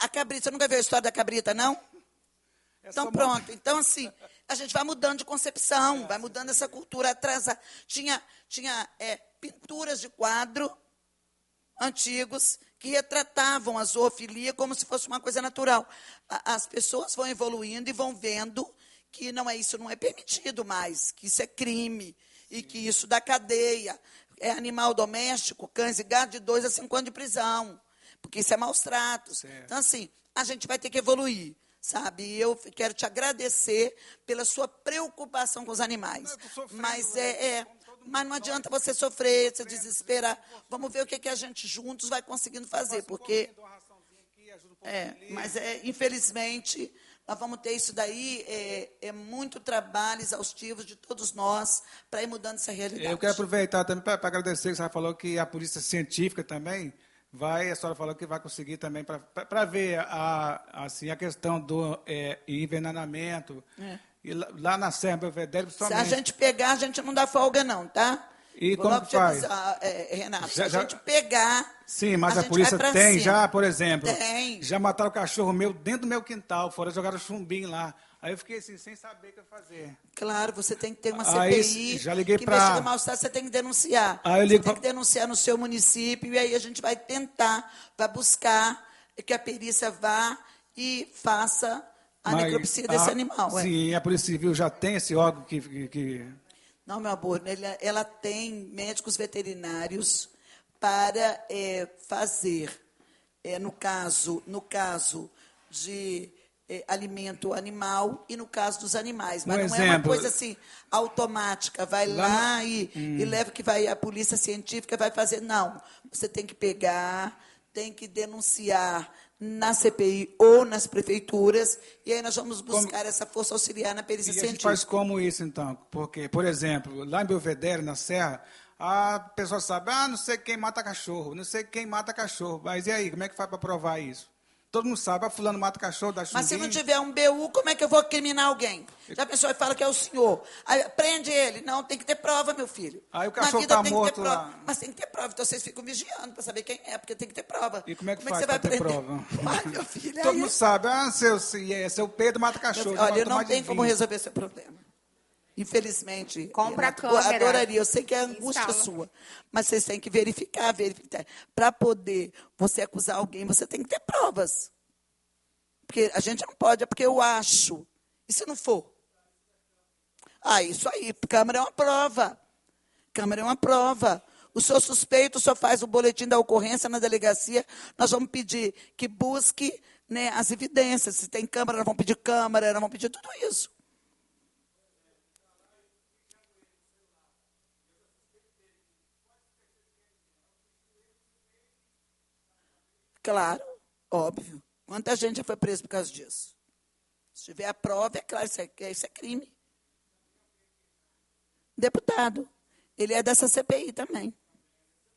A cabrita, você nunca viu a história da cabrita, não? Então, pronto. Então, assim, a gente vai mudando de concepção, vai mudando essa cultura atrasada. Tinha pinturas de quadro antigos que retratavam a zoofilia como se fosse uma coisa natural. As pessoas vão evoluindo e vão vendo que isso não é permitido mais, que isso é crime e que isso dá cadeia. É animal doméstico, cães e gatos, de 2 a 5 anos de prisão, porque isso é maus tratos. Certo. Então, assim, a gente vai ter que evoluir. Sabe, e eu quero te agradecer pela sua preocupação com os animais. Mas mas não adianta você sofrer, se desesperar. Vamos ver o que a gente juntos vai conseguindo fazer, porque mas infelizmente nós vamos ter isso daí, é muito trabalho exaustivo de todos nós para ir mudando essa realidade. Eu quero aproveitar também para agradecer que você falou que a polícia científica também a senhora falou que vai conseguir também para ver assim, a questão do envenenamento. E lá na Serra Belvedere, se a gente pegar, a gente não dá folga, não, tá? E como que faz? Renato, se a gente pegar... Sim, mas a polícia tem já, por exemplo, tem. Já mataram o cachorro meu dentro do meu quintal, jogaram chumbinho lá. Aí eu fiquei assim, sem saber o que fazer. Claro, você tem que ter uma CPI já liguei que investiga mal-estar, você tem que denunciar. Você tem que denunciar no seu município, e aí a gente vai vai buscar que a perícia vá e faça a necropsia desse animal. Sim, a Polícia Civil já tem esse órgão que... Não, meu amor, ela tem médicos veterinários para fazer, no caso de... alimento animal e no caso dos animais. Mas não é uma coisa assim automática, vai lá e leva que a polícia científica vai fazer. Não, você tem que pegar, tem que denunciar na CPI ou nas prefeituras, e aí nós vamos buscar essa força auxiliar na perícia científica. A gente faz como isso, então? Porque, por exemplo, lá em Belvedere, na Serra, a pessoa sabe, não sei quem mata cachorro, não sei quem mata cachorro. Mas e aí, como é que faz para provar isso? Todo mundo sabe, fulano mata cachorro, dá chumbinho. Mas se não tiver um BU, como é que eu vou criminar alguém? Já a pessoa fala que é o senhor. Aí, prende ele. Não, tem que ter prova, meu filho. Aí o cachorro está morto lá. Mas tem que ter prova. Então vocês ficam vigiando para saber quem é, porque tem que ter prova. E como é que faz para ter prova? Ai, meu filho, todo mundo sabe, seu Pedro mata cachorro. Olha, eu não tenho como resolver seu problema. Infelizmente, compra Renato, eu adoraria, eu sei que é angústia sua, mas vocês têm que verificar. Para poder você acusar alguém, você tem que ter provas. Porque a gente não pode, é porque eu acho. E se não for? Isso aí, câmara é uma prova. Câmara é uma prova. O senhor suspeito, o senhor faz o boletim da ocorrência na delegacia, nós vamos pedir que busque, né, as evidências. Se tem câmera, nós vamos pedir câmera, nós vamos pedir tudo isso. Claro, óbvio. Quanta gente já foi presa por causa disso? Se tiver a prova, é claro, isso é crime. Deputado, ele é dessa CPI também.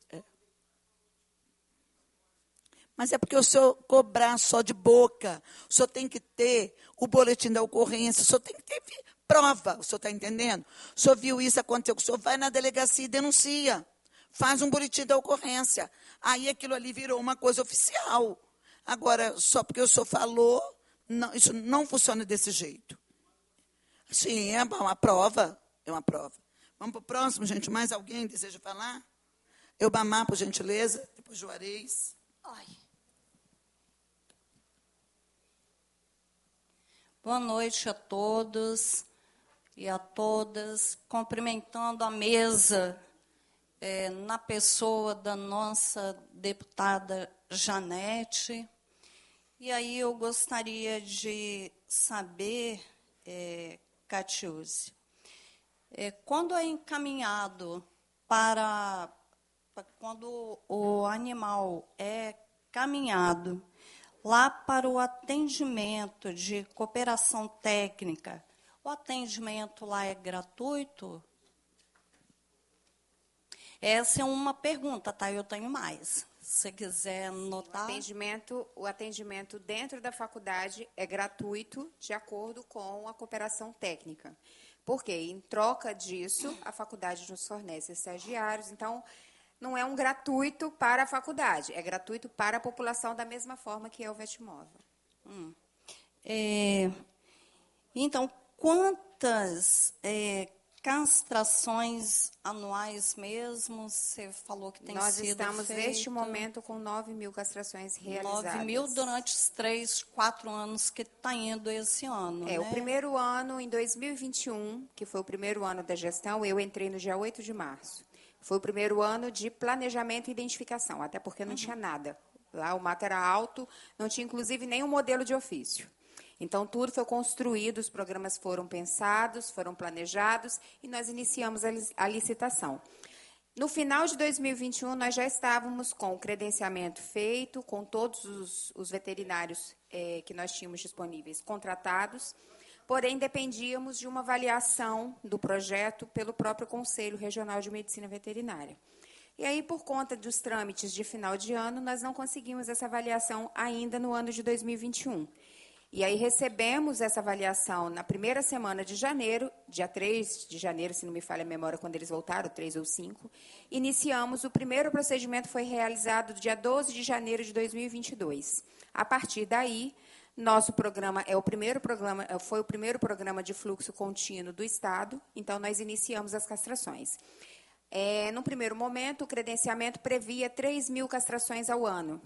É. Mas é porque o senhor cobrar só de boca, o senhor tem que ter o boletim da ocorrência, o senhor tem que ter prova, o senhor está entendendo? O senhor viu isso acontecer, o senhor vai na delegacia e denuncia, faz um boletim da ocorrência. Aí aquilo ali virou uma coisa oficial. Agora, só porque o senhor falou, não, isso não funciona desse jeito. Sim, é uma prova, é uma prova. Vamos para o próximo, gente. Mais alguém deseja falar? Eubamar, por gentileza. Depois Juarez. Ai. Boa noite a todos e a todas. Cumprimentando a mesa, na pessoa da nossa deputada Janete. E aí eu gostaria de saber, Catiúcia, quando é encaminhado quando o animal é caminhado lá para o atendimento de cooperação técnica, o atendimento lá é gratuito? Essa é uma pergunta, tá? Eu tenho mais. Se você quiser anotar. O atendimento dentro da faculdade é gratuito, de acordo com a cooperação técnica. Porque, em troca disso, a faculdade nos fornece estagiários. Então, não é um gratuito para a faculdade, é gratuito para a população, da mesma forma que é o Vetmóvel. Então, quantas castrações anuais mesmo? Você falou que tem Nós sido estamos, feito. neste momento, com 9.000 castrações realizadas. 9.000 durante os 3, 4 anos que está indo esse ano, né? O primeiro ano, em 2021, que foi o primeiro ano da gestão, eu entrei no dia 8 de março. Foi o primeiro ano de planejamento e identificação, até porque não tinha nada. Lá o mato era alto, não tinha, inclusive, nenhum modelo de ofício. Então, tudo foi construído, os programas foram pensados, foram planejados e nós iniciamos a licitação. No final de 2021, nós já estávamos com o credenciamento feito, com todos os veterinários que nós tínhamos disponíveis contratados, porém, dependíamos de uma avaliação do projeto pelo próprio Conselho Regional de Medicina Veterinária. E aí, por conta dos trâmites de final de ano, nós não conseguimos essa avaliação ainda no ano de 2021. E aí recebemos essa avaliação na primeira semana de janeiro, dia 3 de janeiro, se não me falha a memória, quando eles voltaram, 3 ou 5. Iniciamos, o primeiro procedimento foi realizado dia 12 de janeiro de 2022. A partir daí, nosso programa foi o primeiro programa de fluxo contínuo do Estado, então nós iniciamos as castrações. No primeiro momento, o credenciamento previa 3.000 castrações ao ano.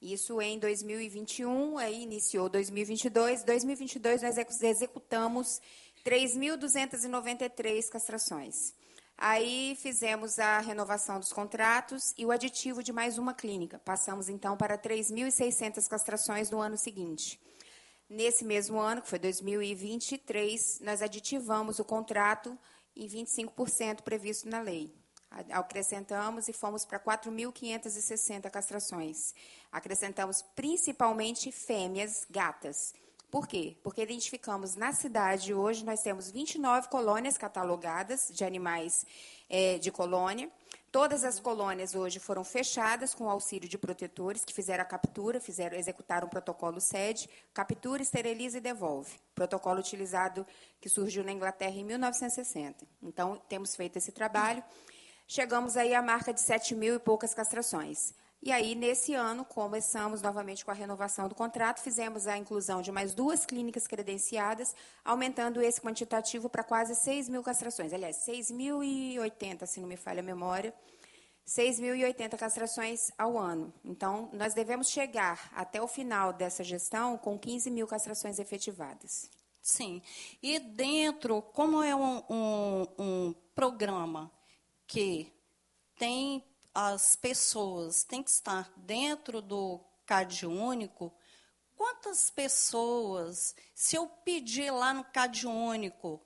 Isso em 2021, aí iniciou 2022. Em 2022, nós executamos 3.293 castrações. Aí fizemos a renovação dos contratos e o aditivo de mais uma clínica. Passamos, então, para 3.600 castrações no ano seguinte. Nesse mesmo ano, que foi 2023, nós aditivamos o contrato em 25% previsto na lei. Acrescentamos e fomos para 4.560 castrações. Acrescentamos principalmente fêmeas gatas. Por quê? Porque identificamos na cidade, hoje nós temos 29 colônias catalogadas de animais de colônia. Todas as colônias hoje foram fechadas com o auxílio de protetores que fizeram a captura, executaram o protocolo SED, captura, esteriliza e devolve. Protocolo utilizado que surgiu na Inglaterra em 1960. Então, temos feito esse trabalho. Chegamos aí à marca de 7.000 e poucas castrações. E aí, nesse ano, começamos novamente com a renovação do contrato, fizemos a inclusão de mais 2 clínicas credenciadas, aumentando esse quantitativo para quase 6.000 castrações. Aliás, 6.080, se não me falha a memória, 6.080 castrações ao ano. Então, nós devemos chegar até o final dessa gestão com 15.000 castrações efetivadas. Sim. E dentro, como é um programa que as pessoas têm que estar dentro do CAD único. Quantas pessoas, se eu pedir lá no CAD único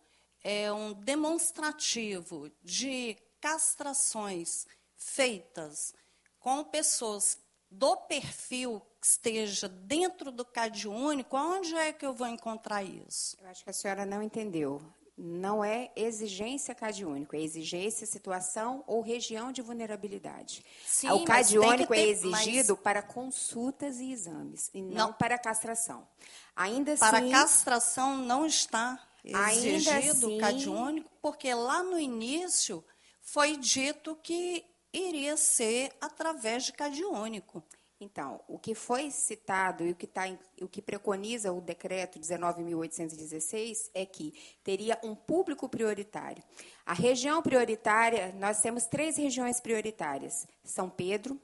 um demonstrativo de castrações feitas com pessoas do perfil que esteja dentro do CAD único, onde é que eu vou encontrar isso? Eu acho que a senhora não entendeu. Não é exigência CAD único, é exigência, situação ou região de vulnerabilidade. Sim, o CAD único é exigido mas para consultas e exames, e não para castração. Ainda para assim, castração não está exigido assim, o CAD único, porque lá no início foi dito que iria ser através de CAD único. Então, o que foi citado e o que preconiza o decreto 19.816 é que teria um público prioritário. A região prioritária, nós temos 3 regiões prioritárias: São Pedro,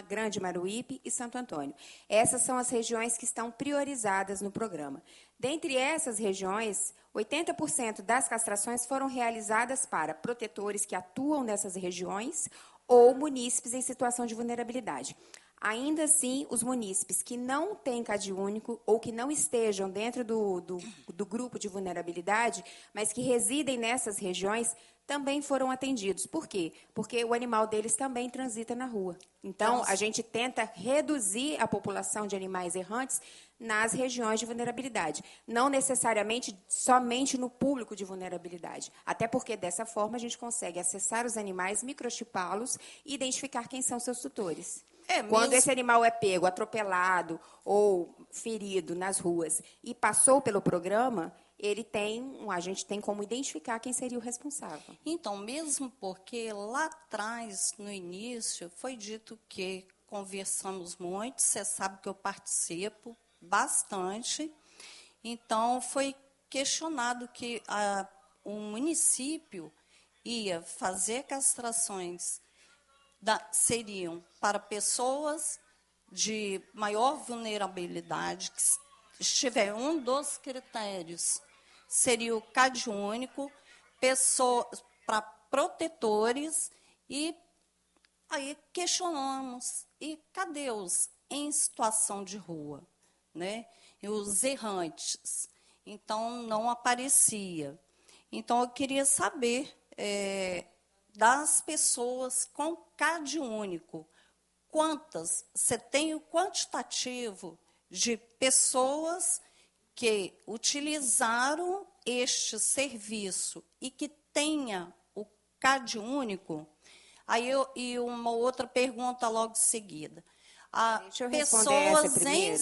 Grande Maruípe e Santo Antônio. Essas são as regiões que estão priorizadas no programa. Dentre essas regiões, 80% das castrações foram realizadas para protetores que atuam nessas regiões ou munícipes em situação de vulnerabilidade. Ainda assim, os munícipes que não têm CAD único ou que não estejam dentro do grupo de vulnerabilidade, mas que residem nessas regiões, também foram atendidos. Por quê? Porque o animal deles também transita na rua. Então, a gente tenta reduzir a população de animais errantes nas regiões de vulnerabilidade. Não necessariamente somente no público de vulnerabilidade. Até porque, dessa forma, a gente consegue acessar os animais, microchipá-los e identificar quem são seus tutores. Quando esse animal é pego, atropelado ou ferido nas ruas e passou pelo programa, a gente tem como identificar quem seria o responsável. Então, mesmo porque lá atrás, no início, foi dito que conversamos muito, você sabe que eu participo bastante, então foi questionado que o município ia fazer castrações seriam para pessoas de maior vulnerabilidade, que estiver um dos critérios, seria o CAD único, pessoas para protetores, e aí questionamos, e cadê os em situação de rua, né? E os errantes? Então, não aparecia. Então, eu queria saber das pessoas com CAD único, quantas, você tem o quantitativo de pessoas que utilizaram este serviço e que tenha o CAD único? Aí e uma outra pergunta logo em seguida. Deixa eu responder essa primeiro.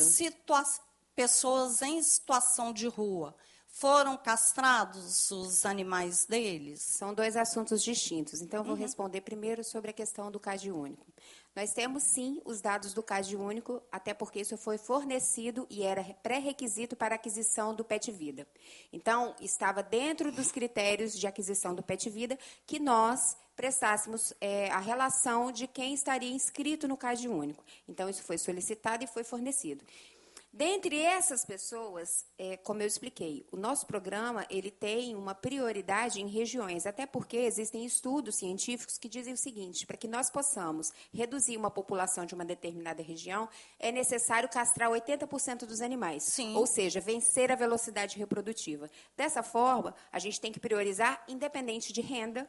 Pessoas em situação de rua, foram castrados os animais deles? São 2 assuntos distintos. Então, eu vou responder primeiro sobre a questão do CAD único. Nós temos, sim, os dados do CAD único, até porque isso foi fornecido e era pré-requisito para a aquisição do PET Vida. Então, estava dentro dos critérios de aquisição do PET Vida que nós prestássemos a relação de quem estaria inscrito no CAD único. Então, isso foi solicitado e foi fornecido. Dentre essas pessoas, como eu expliquei, o nosso programa ele tem uma prioridade em regiões, até porque existem estudos científicos que dizem o seguinte: para que nós possamos reduzir uma população de uma determinada região, é necessário castrar 80% dos animais. Sim. Ou seja, vencer a velocidade reprodutiva. Dessa forma, a gente tem que priorizar, independente de renda,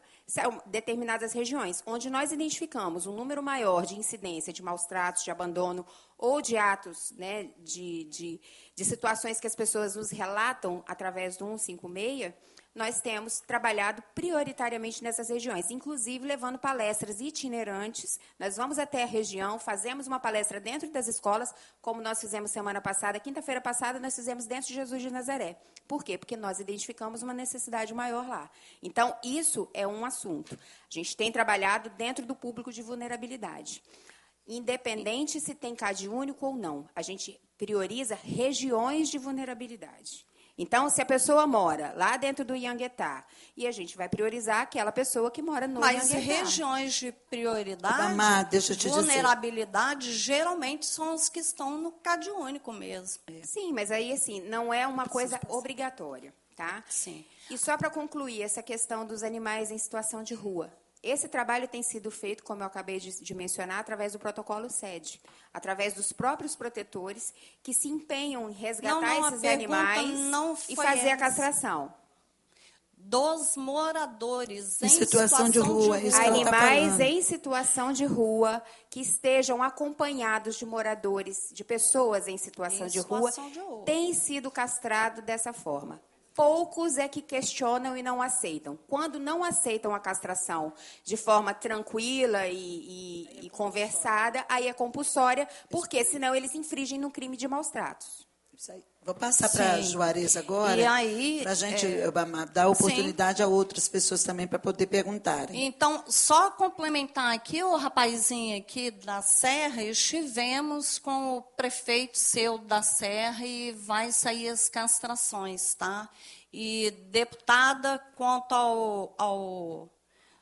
determinadas regiões, onde nós identificamos um número maior de incidência de maus tratos, de abandono ou de atos, né, de situações que as pessoas nos relatam através do 156, nós temos trabalhado prioritariamente nessas regiões, inclusive levando palestras itinerantes. Nós vamos até a região, fazemos uma palestra dentro das escolas, como nós fizemos semana passada, quinta-feira passada, nós fizemos dentro de Jesus de Nazaré. Por quê? Porque nós identificamos uma necessidade maior lá. Então, isso é um assunto. A gente tem trabalhado dentro do público de vulnerabilidade. Independente se tem CAD único ou não, a gente prioriza regiões de vulnerabilidade. Então, se a pessoa mora lá dentro do Ianguetá, e a gente vai priorizar aquela pessoa que mora no Ianguetá. Mas regiões de prioridade, Damar, deixa eu te vulnerabilidade, geralmente são os que estão no CAD único mesmo. Sim, mas aí, assim, não é uma coisa obrigatória, tá? Sim. E só para concluir essa questão dos animais em situação de rua. Esse trabalho tem sido feito, como eu acabei de mencionar, através do protocolo SED, através dos próprios protetores que se empenham em resgatar esses animais e fazer a castração. Dos moradores em situação de rua, animais em situação de rua que estejam acompanhados de moradores, de pessoas em situação de rua, têm sido castrados dessa forma. Poucos é que questionam e não aceitam. Quando não aceitam a castração de forma tranquila e conversada, aí é compulsória, porque senão eles infringem no crime de maus tratos. Isso aí. Vou passar para a Juarez agora, para a gente dar oportunidade a outras pessoas também para poder perguntarem. Então, só complementar aqui, o rapazinho aqui da Serra, estivemos com o prefeito seu da Serra e vai sair as castrações, tá? E, deputada, quanto ao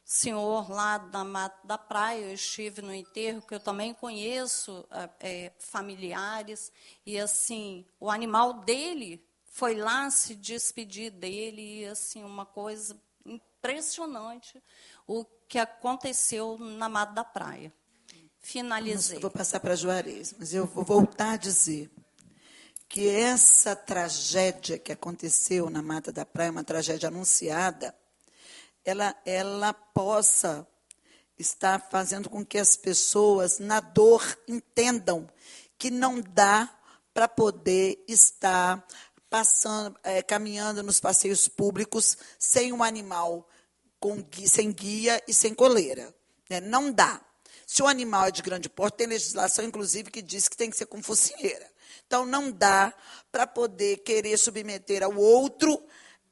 senhor lá da Mata da Praia, eu estive no enterro, que eu também conheço familiares, e assim, o animal dele foi lá se despedir dele, e assim, uma coisa impressionante o que aconteceu na Mata da Praia. Finalizei. Eu vou passar para a Juarez, mas eu vou voltar a dizer que essa tragédia que aconteceu na Mata da Praia, uma tragédia anunciada, ela possa estar fazendo com que as pessoas, na dor, entendam que não dá para poder estar caminhando nos passeios públicos sem um animal, sem guia e sem coleira. Né? Não dá. Se o animal é de grande porte, tem legislação, inclusive, que diz que tem que ser com focinheira. Então, não dá para poder querer submeter ao outro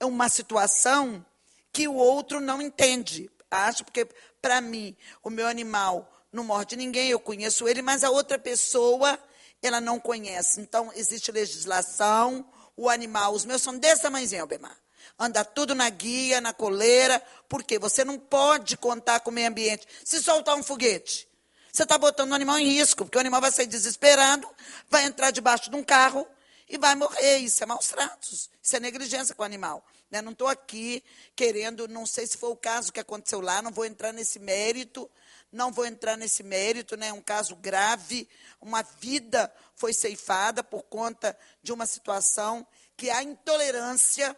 uma situação que o outro não entende. Acho porque, para mim, o meu animal não morde ninguém, eu conheço ele, mas a outra pessoa, ela não conhece. Então, existe legislação, o animal, os meus são desse tamanhozinho, Albemar. Anda tudo na guia, na coleira, porque você não pode contar com o meio ambiente. Se soltar um foguete, você está botando o animal em risco, porque o animal vai sair desesperado, vai entrar debaixo de um carro e vai morrer. Isso é maus tratos, isso é negligência com o animal. Né? Não estou aqui querendo, não sei se foi o caso que aconteceu lá, não vou entrar nesse mérito, né? É um caso grave, uma vida foi ceifada por conta de uma situação que a intolerância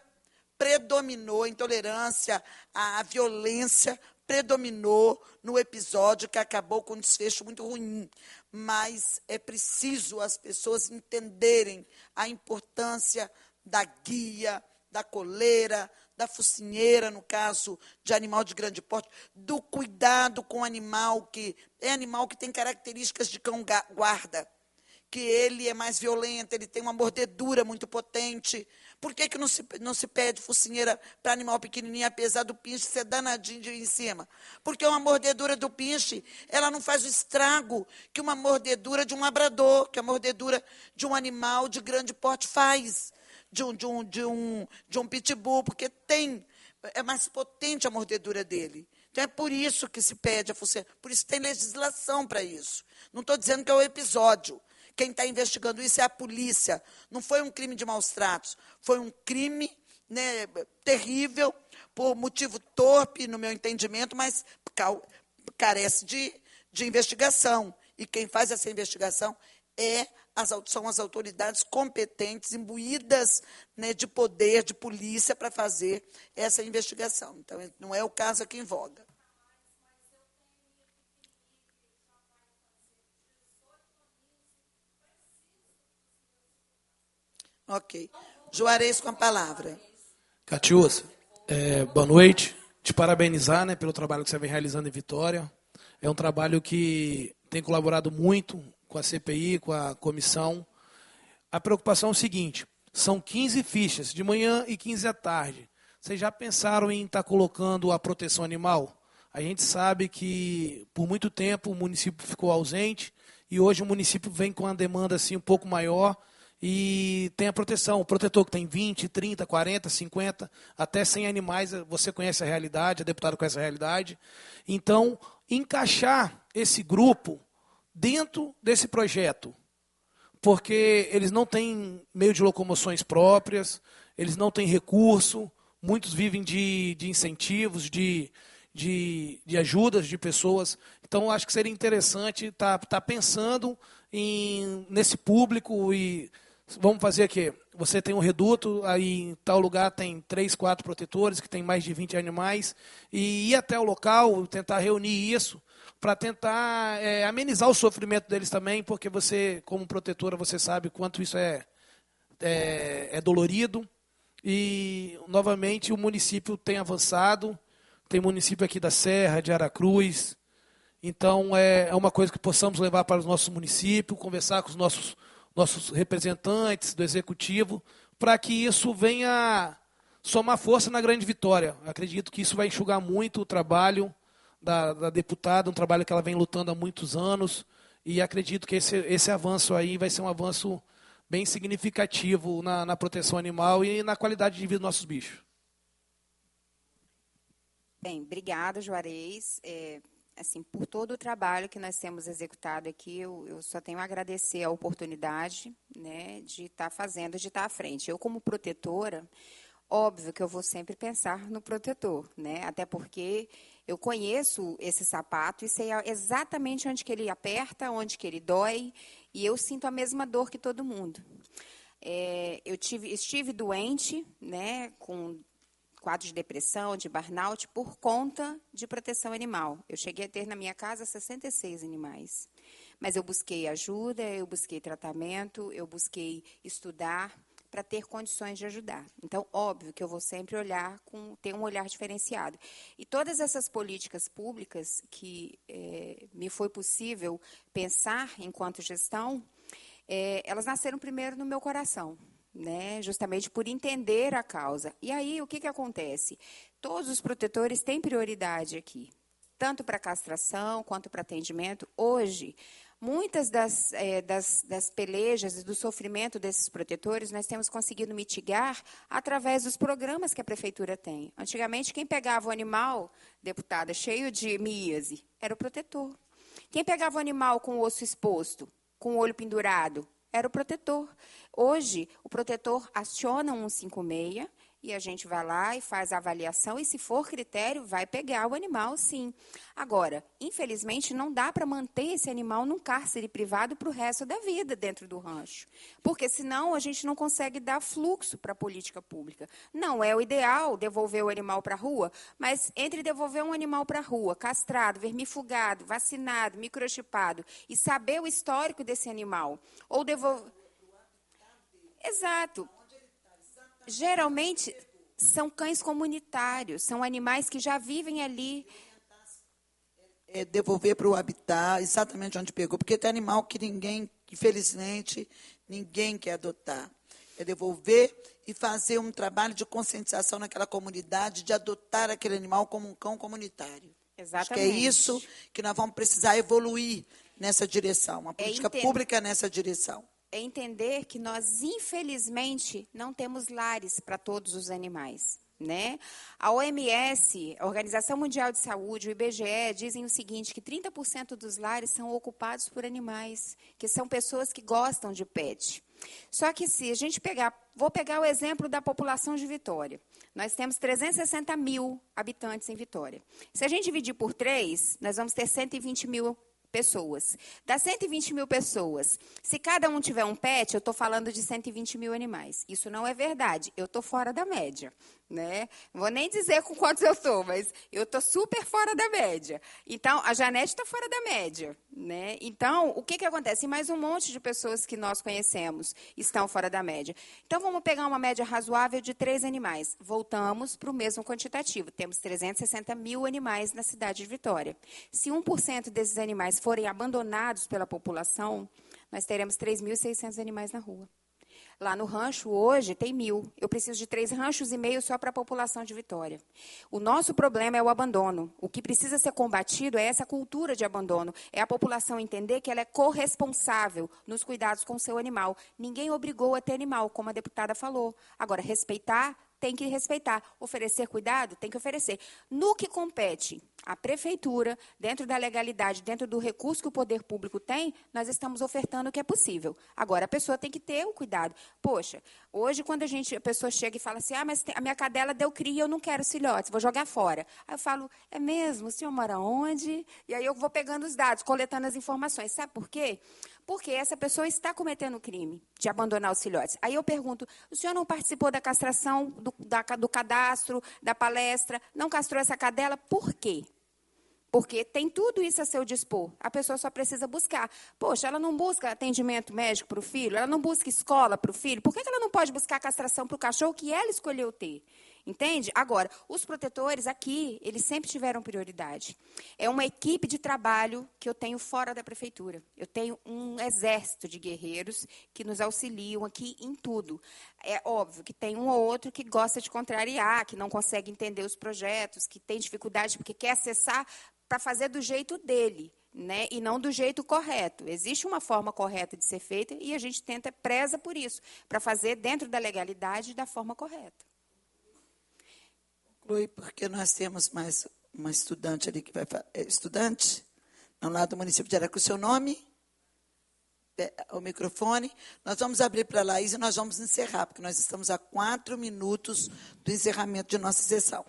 predominou, a violência predominou no episódio que acabou com um desfecho muito ruim. Mas é preciso as pessoas entenderem a importância da guia, da coleira, da focinheira, no caso de animal de grande porte, do cuidado com o animal que tem características de cão guarda, que ele é mais violento, ele tem uma mordedura muito potente. Por que não se pede focinheira para animal pequenininho, apesar do pinche ser danadinho de ir em cima? Porque uma mordedura do pinche, ela não faz o estrago que uma mordedura de um labrador, que a mordedura de um animal de grande porte faz. De um pitbull, porque é mais potente a mordedura dele. Então, é por isso que se pede a focinheira, por isso tem legislação para isso. Não estou dizendo que é o episódio. Quem está investigando isso é a polícia. Não foi um crime de maus tratos, foi um crime, né, terrível, por motivo torpe, no meu entendimento, mas carece de investigação. E quem faz essa investigação são as autoridades competentes, imbuídas, né, de poder, de polícia, para fazer essa investigação. Então, não é o caso aqui em voga. Ok. Juarez com a palavra. Catiúcia, boa noite. Te parabenizar, né, pelo trabalho que você vem realizando em Vitória. É um trabalho que tem colaborado muito com a CPI, com a comissão. A preocupação é o seguinte, são 15 fichas, de manhã e 15 à tarde. Vocês já pensaram em estar colocando a proteção animal? A gente sabe que, por muito tempo, o município ficou ausente, e hoje o município vem com uma demanda assim, um pouco maior, e tem a proteção, o protetor que tem 20, 30, 40, 50, até 100 animais, você conhece a realidade, a deputada conhece a realidade. Então, encaixar esse grupo dentro desse projeto, porque eles não têm meio de locomoções próprias, eles não têm recurso, muitos vivem de incentivos, de de ajudas de pessoas. Então, acho que seria interessante estar pensando nesse público e vamos fazer aqui. Você tem um reduto, aí em tal lugar tem 3, 4 protetores, que tem mais de 20 animais, e ir até o local, tentar reunir isso, para tentar amenizar o sofrimento deles também, porque você, como protetora, você sabe quanto isso é dolorido. E, novamente, o município tem avançado, tem município aqui da Serra, de Aracruz, então é uma coisa que possamos levar para os nossos municípios, conversar com os nossos representantes do Executivo, para que isso venha somar força na grande vitória. Acredito que isso vai enxugar muito o trabalho da deputada, um trabalho que ela vem lutando há muitos anos, e acredito que esse avanço aí vai ser um avanço bem significativo na proteção animal e na qualidade de vida dos nossos bichos. Bem, obrigada, Juarez. Assim, por todo o trabalho que nós temos executado aqui, eu só tenho a agradecer a oportunidade, né, de estar fazendo, de estar à frente. Eu, como protetora, óbvio que eu vou sempre pensar no protetor, né, até porque eu conheço esse sapato e sei exatamente onde que ele aperta, onde que ele dói, e eu sinto a mesma dor que todo mundo. Estive doente, né, com quadro de depressão, de burnout, por conta de proteção animal. Eu cheguei a ter na minha casa 66 animais. Mas eu busquei ajuda, eu busquei tratamento, eu busquei estudar para ter condições de ajudar. Então, óbvio que eu vou sempre ter um olhar diferenciado. E todas essas políticas públicas que me foi possível pensar enquanto gestão, elas nasceram primeiro no meu coração, né, justamente por entender a causa. E aí, o que acontece? Todos os protetores têm prioridade aqui, tanto para castração quanto para atendimento. Hoje, muitas das pelejas e do sofrimento desses protetores, nós temos conseguido mitigar através dos programas que a prefeitura tem. Antigamente, quem pegava o animal, deputada, cheio de míase, era o protetor. Quem pegava o animal com o osso exposto, com o olho pendurado, era o protetor. Hoje, o protetor aciona 156 e a gente vai lá e faz a avaliação e, se for critério, vai pegar o animal, sim. Agora, infelizmente, não dá para manter esse animal num cárcere privado para o resto da vida dentro do rancho, porque, senão, a gente não consegue dar fluxo para a política pública. Não é o ideal devolver o animal para a rua, mas entre devolver um animal para a rua, castrado, vermifugado, vacinado, microchipado, e saber o histórico desse animal, ou devolver... Exato. Geralmente, são cães comunitários, são animais que já vivem ali. Devolver para o habitat, exatamente onde pegou, porque tem animal que infelizmente, ninguém quer adotar. É devolver e fazer um trabalho de conscientização naquela comunidade, de adotar aquele animal como um cão comunitário. Exatamente. Acho que é isso que nós vamos precisar evoluir nessa direção, uma política pública nessa direção. É entender que nós, infelizmente, não temos lares para todos os animais, né? A OMS, a Organização Mundial de Saúde, o IBGE, dizem o seguinte, que 30% dos lares são ocupados por animais, que são pessoas que gostam de pet. Só que, se a gente vou pegar o exemplo da população de Vitória. Nós temos 360 mil habitantes em Vitória. Se a gente dividir por 3, nós vamos ter 120 mil pessoas. Das 120 mil pessoas, se cada um tiver um pet, eu estou falando de 120 mil animais. Isso não é verdade. Eu estou fora da média, né? Não vou nem dizer com quantos eu estou, mas eu estou super fora da média. Então, a Janete está fora da média, né? Então, o que acontece? Mais um monte de pessoas que nós conhecemos estão fora da média. Então, vamos pegar uma média razoável de 3 animais. Voltamos para o mesmo quantitativo. Temos 360 mil animais na cidade de Vitória. Se 1% desses animais forem abandonados pela população, nós teremos 3.600 animais na rua. Lá no rancho, hoje, tem 1.000. Eu preciso de 3,5 ranchos só para a população de Vitória. O nosso problema é o abandono. O que precisa ser combatido é essa cultura de abandono. É a população entender que ela é corresponsável nos cuidados com o seu animal. Ninguém obrigou a ter animal, como a deputada falou. Agora, respeitar tem que respeitar. Oferecer cuidado, tem que oferecer. No que compete à prefeitura, dentro da legalidade, dentro do recurso que o poder público tem, nós estamos ofertando o que é possível. Agora, a pessoa tem que ter o cuidado. Poxa, hoje, quando a pessoa chega e fala assim, mas a minha cadela deu cria e eu não quero filhotes, vou jogar fora. Aí eu falo, é mesmo? O senhor mora onde? E aí eu vou pegando os dados, coletando as informações. Sabe por quê? Porque essa pessoa está cometendo o crime de abandonar os filhotes. Aí eu pergunto, o senhor não participou da castração, do cadastro, da palestra, não castrou essa cadela? Por quê? Porque tem tudo isso a seu dispor. A pessoa só precisa buscar. Poxa, ela não busca atendimento médico para o filho? Ela não busca escola para o filho? Por que ela não pode buscar castração para o cachorro que ela escolheu ter? Entende? Agora, os protetores aqui, eles sempre tiveram prioridade. É uma equipe de trabalho que eu tenho fora da prefeitura. Eu tenho um exército de guerreiros que nos auxiliam aqui em tudo. É óbvio que tem um ou outro que gosta de contrariar, que não consegue entender os projetos, que tem dificuldade porque quer acessar para fazer do jeito dele, né? E não do jeito correto. Existe uma forma correta de ser feita e a gente preza por isso, para fazer dentro da legalidade e da forma correta. Conclui, porque nós temos mais uma estudante ali que vai falar. Estudante? Não, lá do município de Aracruz. Seu nome? O microfone. Nós vamos abrir para a Laís e nós vamos encerrar, porque nós estamos a 4 minutos do encerramento de nossa sessão.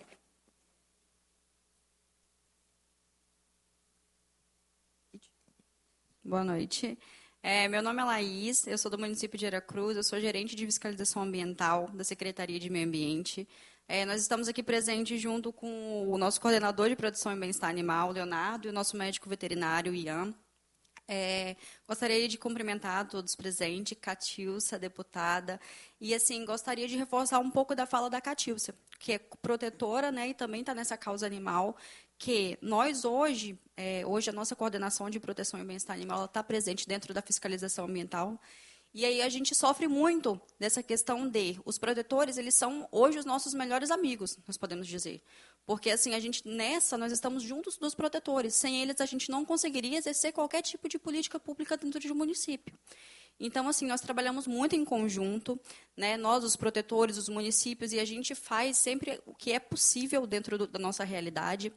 Boa noite. Meu nome é Laís, eu sou do município de Aracruz, eu sou gerente de fiscalização ambiental da Secretaria de Meio Ambiente. Nós estamos aqui presentes junto com o nosso coordenador de produção e bem-estar animal, Leonardo, e o nosso médico veterinário, Ian. Gostaria de cumprimentar todos presentes, Catilça, deputada, e assim, gostaria de reforçar um pouco da fala da Catilça, que é protetora, né, e também está nessa causa animal, que nós hoje a nossa coordenação de proteção e bem-estar animal está presente dentro da fiscalização ambiental. E aí a gente sofre muito dessa questão os protetores, eles são hoje os nossos melhores amigos, nós podemos dizer. Porque assim, nós estamos juntos dos protetores. Sem eles a gente não conseguiria exercer qualquer tipo de política pública dentro de um município. Então, assim, nós trabalhamos muito em conjunto, né, nós, os protetores, os municípios, e a gente faz sempre o que é possível dentro da nossa realidade.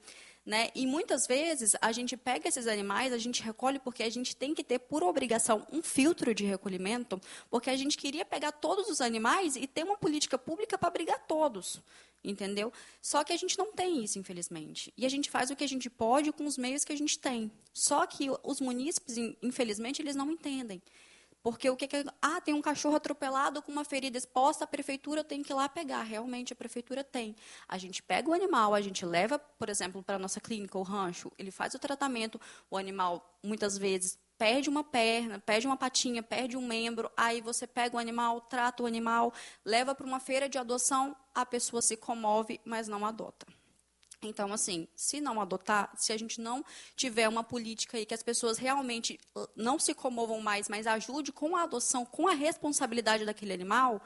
Né? E muitas vezes a gente pega esses animais, a gente recolhe porque a gente tem que ter, por obrigação, um filtro de recolhimento, porque a gente queria pegar todos os animais e ter uma política pública para abrigar todos, entendeu? Só que a gente não tem isso, infelizmente. E a gente faz o que a gente pode com os meios que a gente tem. Só que os munícipes, infelizmente, eles não entendem. Porque tem um cachorro atropelado com uma ferida exposta, a prefeitura tem que ir lá pegar. Realmente, a prefeitura tem. A gente pega o animal, a gente leva, por exemplo, para a nossa clínica, o rancho, ele faz o tratamento, o animal, muitas vezes, perde uma perna, perde uma patinha, perde um membro, aí você pega o animal, trata o animal, leva para uma feira de adoção, a pessoa se comove, mas não adota. Então, assim, se não adotar, se a gente não tiver uma política aí que as pessoas realmente não se comovam mais, mas ajude com a adoção, com a responsabilidade daquele animal,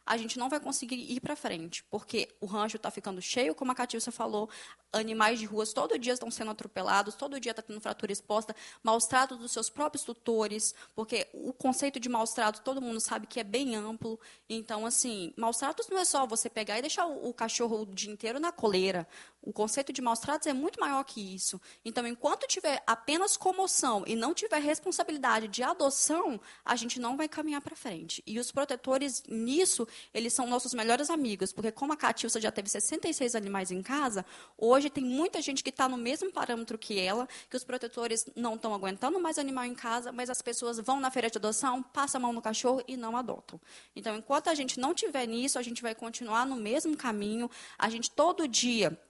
a gente não vai conseguir ir para frente, porque o rancho está ficando cheio, como a Catilça falou, animais de ruas todo dia estão sendo atropelados, todo dia está tendo fratura exposta, maus tratos dos seus próprios tutores, porque o conceito de maus tratos todo mundo sabe que é bem amplo. Então, assim, maus tratos não é só você pegar e deixar o cachorro o dia inteiro na coleira. O conceito de maus tratos é muito maior que isso. Então, enquanto tiver apenas comoção e não tiver responsabilidade de adoção, a gente não vai caminhar para frente. E os protetores, nisso, eles são nossos melhores amigos, porque como a Catilça já teve 66 animais em casa, hoje tem muita gente que está no mesmo parâmetro que ela, que os protetores não estão aguentando mais animal em casa, mas as pessoas vão na feira de adoção, passam a mão no cachorro e não adotam. Então, enquanto a gente não tiver nisso, a gente vai continuar no mesmo caminho. A gente, todo dia,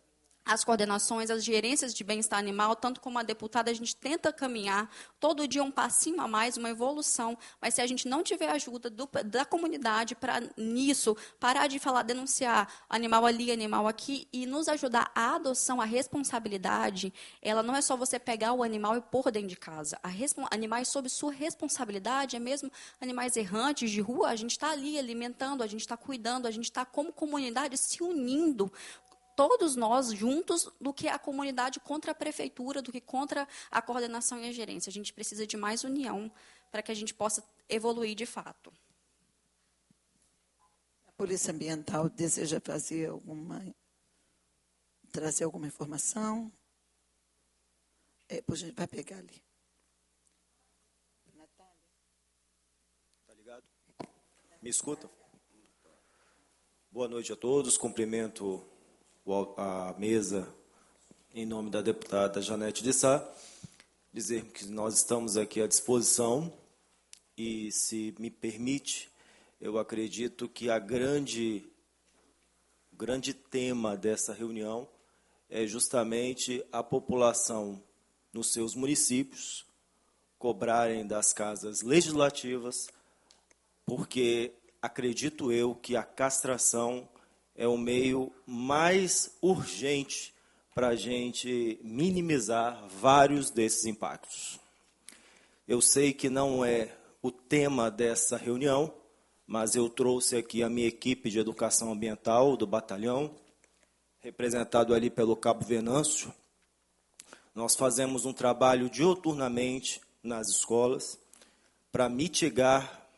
as coordenações, as gerências de bem-estar animal, tanto como a deputada, a gente tenta caminhar, todo dia um passinho a mais, uma evolução, mas se a gente não tiver ajuda da comunidade para nisso, parar de falar, denunciar animal ali, animal aqui, e nos ajudar a adoção, a responsabilidade, ela não é só você pegar o animal e pôr dentro de casa. Animais sob sua responsabilidade, é mesmo animais errantes de rua, a gente está ali alimentando, a gente está cuidando, a gente está como comunidade se unindo, todos nós juntos, do que a comunidade contra a prefeitura, do que contra a coordenação e a gerência. A gente precisa de mais união para que a gente possa evoluir de fato. Polícia Ambiental deseja trazer alguma informação? Pois a gente vai pegar ali. Tá ligado? Me escutam? Boa noite a todos. Cumprimento a mesa em nome da deputada Janete de Sá. Dizer que nós estamos aqui à disposição e, se me permite, eu acredito que o grande tema dessa reunião é justamente a população nos seus municípios cobrarem das casas legislativas, porque acredito eu que a castração é o meio mais urgente para a gente minimizar vários desses impactos. Eu sei que não é o tema dessa reunião, mas eu trouxe aqui a minha equipe de educação ambiental do batalhão, representado ali pelo Cabo Venâncio. Nós fazemos um trabalho diuturnamente nas escolas para mitigar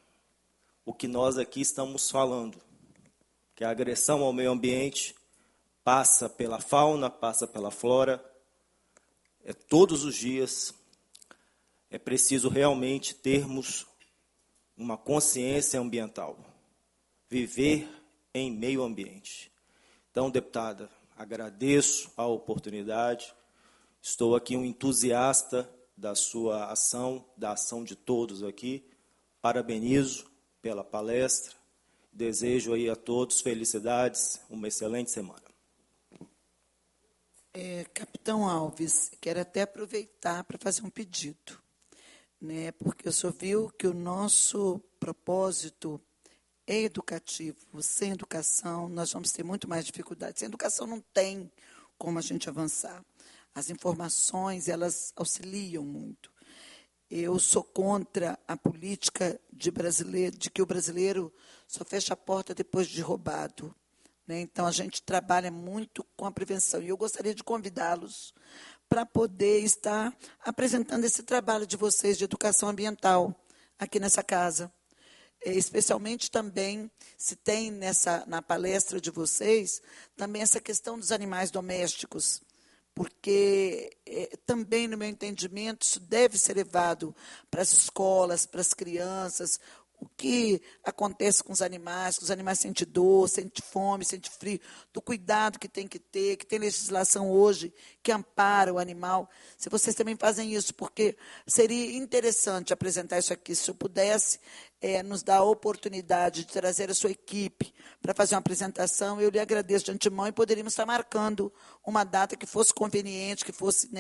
o que nós aqui estamos falando, que a agressão ao meio ambiente passa pela fauna, passa pela flora, todos os dias. É preciso realmente termos uma consciência ambiental, viver em meio ambiente. Então, deputada, agradeço a oportunidade, estou aqui um entusiasta da sua ação, da ação de todos aqui, parabenizo pela palestra, desejo aí a todos felicidades, uma excelente semana. Capitão Alves, quero até aproveitar para fazer um pedido, né? Porque o senhor viu que o nosso propósito é educativo. Sem educação, nós vamos ter muito mais dificuldades. Sem educação não tem como a gente avançar. As informações, elas auxiliam muito. Eu sou contra a política de que o brasileiro só fecha a porta depois de roubado. Então, a gente trabalha muito com a prevenção. E eu gostaria de convidá-los para poder estar apresentando esse trabalho de vocês de educação ambiental aqui nessa casa. Especialmente também, se tem na palestra de vocês, também essa questão dos animais domésticos. Porque também, no meu entendimento, isso deve ser levado para as escolas, para as crianças. O que acontece com os animais sentem dor, sentem fome, sentem frio, do cuidado que tem legislação hoje que ampara o animal. Se vocês também fazem isso, porque seria interessante apresentar isso aqui, se eu pudesse nos dar a oportunidade de trazer a sua equipe para fazer uma apresentação, eu lhe agradeço de antemão e poderíamos estar marcando uma data que fosse conveniente, que fosse,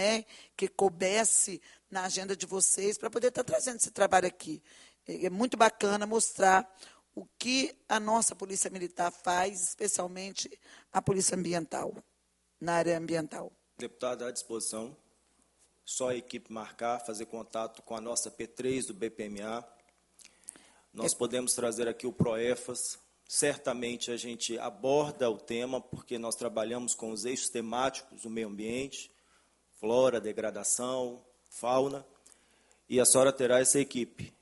que coubesse na agenda de vocês, para poder estar trazendo esse trabalho aqui. É muito bacana mostrar o que a nossa Polícia Militar faz, especialmente a Polícia Ambiental, na área ambiental. Deputada, à disposição. Só a equipe marcar, fazer contato com a nossa P3 do BPMA. Nós podemos trazer aqui o PROEFAS. Certamente a gente aborda o tema, porque nós trabalhamos com os eixos temáticos do meio ambiente, flora, degradação, fauna, e a senhora terá essa equipe,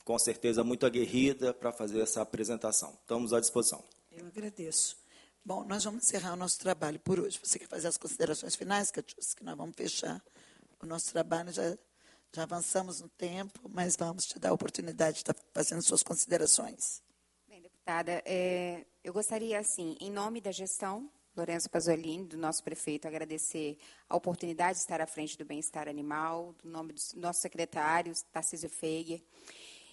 com certeza muito aguerrida, para fazer essa apresentação. Estamos à disposição. Eu agradeço. Bom, nós vamos encerrar o nosso trabalho por hoje. Você quer fazer as considerações finais, Catiúcia? Que nós vamos fechar o nosso trabalho, já avançamos no tempo, mas vamos te dar a oportunidade de estar fazendo suas considerações. Bem, deputada, eu gostaria, assim, em nome da gestão, Lourenço Pasolini, do nosso prefeito, agradecer a oportunidade de estar à frente do bem-estar animal, do nome dos nossos secretários, Tarcísio Feiger,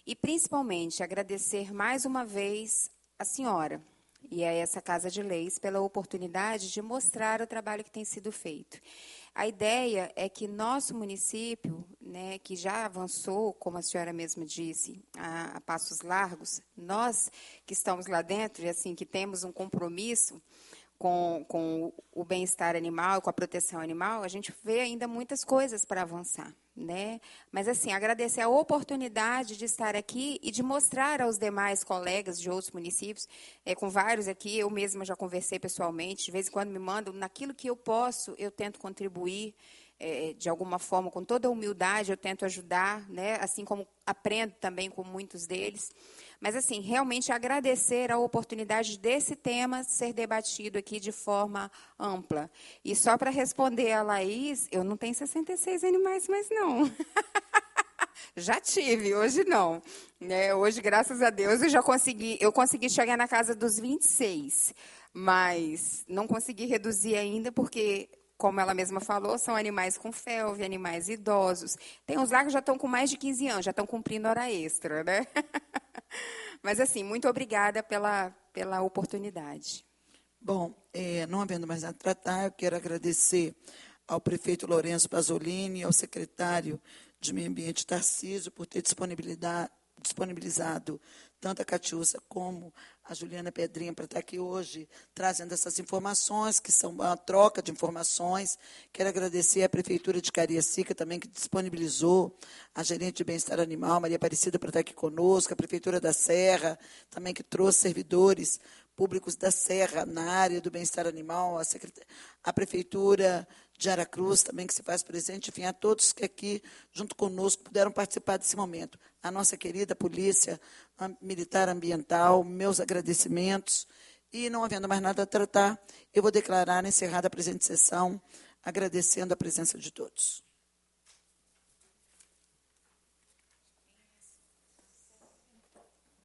e, principalmente, agradecer mais uma vez a senhora e a essa Casa de Leis pela oportunidade de mostrar o trabalho que tem sido feito. A ideia é que nosso município, que já avançou, como a senhora mesma disse, a passos largos, nós que estamos lá dentro e assim que temos um compromisso com o bem-estar animal, com a proteção animal, a gente vê ainda muitas coisas para avançar, Mas, assim, agradecer a oportunidade de estar aqui e de mostrar aos demais colegas de outros municípios, com vários aqui, eu mesma já conversei pessoalmente, de vez em quando me mandam, naquilo que eu posso, eu tento contribuir, de alguma forma, com toda a humildade, eu tento ajudar, assim como aprendo também com muitos deles. Mas, assim, realmente agradecer a oportunidade desse tema ser debatido aqui de forma ampla. E só para responder a Laís, eu não tenho 66 animais mais, não. Já tive, hoje não. Hoje, graças a Deus, eu consegui chegar na casa dos 26, mas não consegui reduzir ainda, porque, como ela mesma falou, são animais com felve, animais idosos. Tem uns lá que já estão com mais de 15 anos, já estão cumprindo hora extra, né? Mas, assim, muito obrigada pela oportunidade. Bom, não havendo mais nada a tratar, eu quero agradecer ao prefeito Lourenço Pasolini, ao secretário de Meio Ambiente Tarcísio, por ter disponibilizado tanto a Catiúcia como a Juliana Pedrinha para estar aqui hoje, trazendo essas informações, que são uma troca de informações. Quero agradecer à Prefeitura de Cariacica também, que disponibilizou a gerente de bem-estar animal, Maria Aparecida, para estar aqui conosco, a Prefeitura da Serra, também que trouxe servidores públicos da Serra na área do bem-estar animal, a Prefeitura de Aracruz também, que se faz presente, enfim, a todos que aqui, junto conosco, puderam participar desse momento. A nossa querida Polícia Militar Ambiental, meus agradecimentos. E, não havendo mais nada a tratar, eu vou declarar encerrada a presente sessão, agradecendo a presença de todos.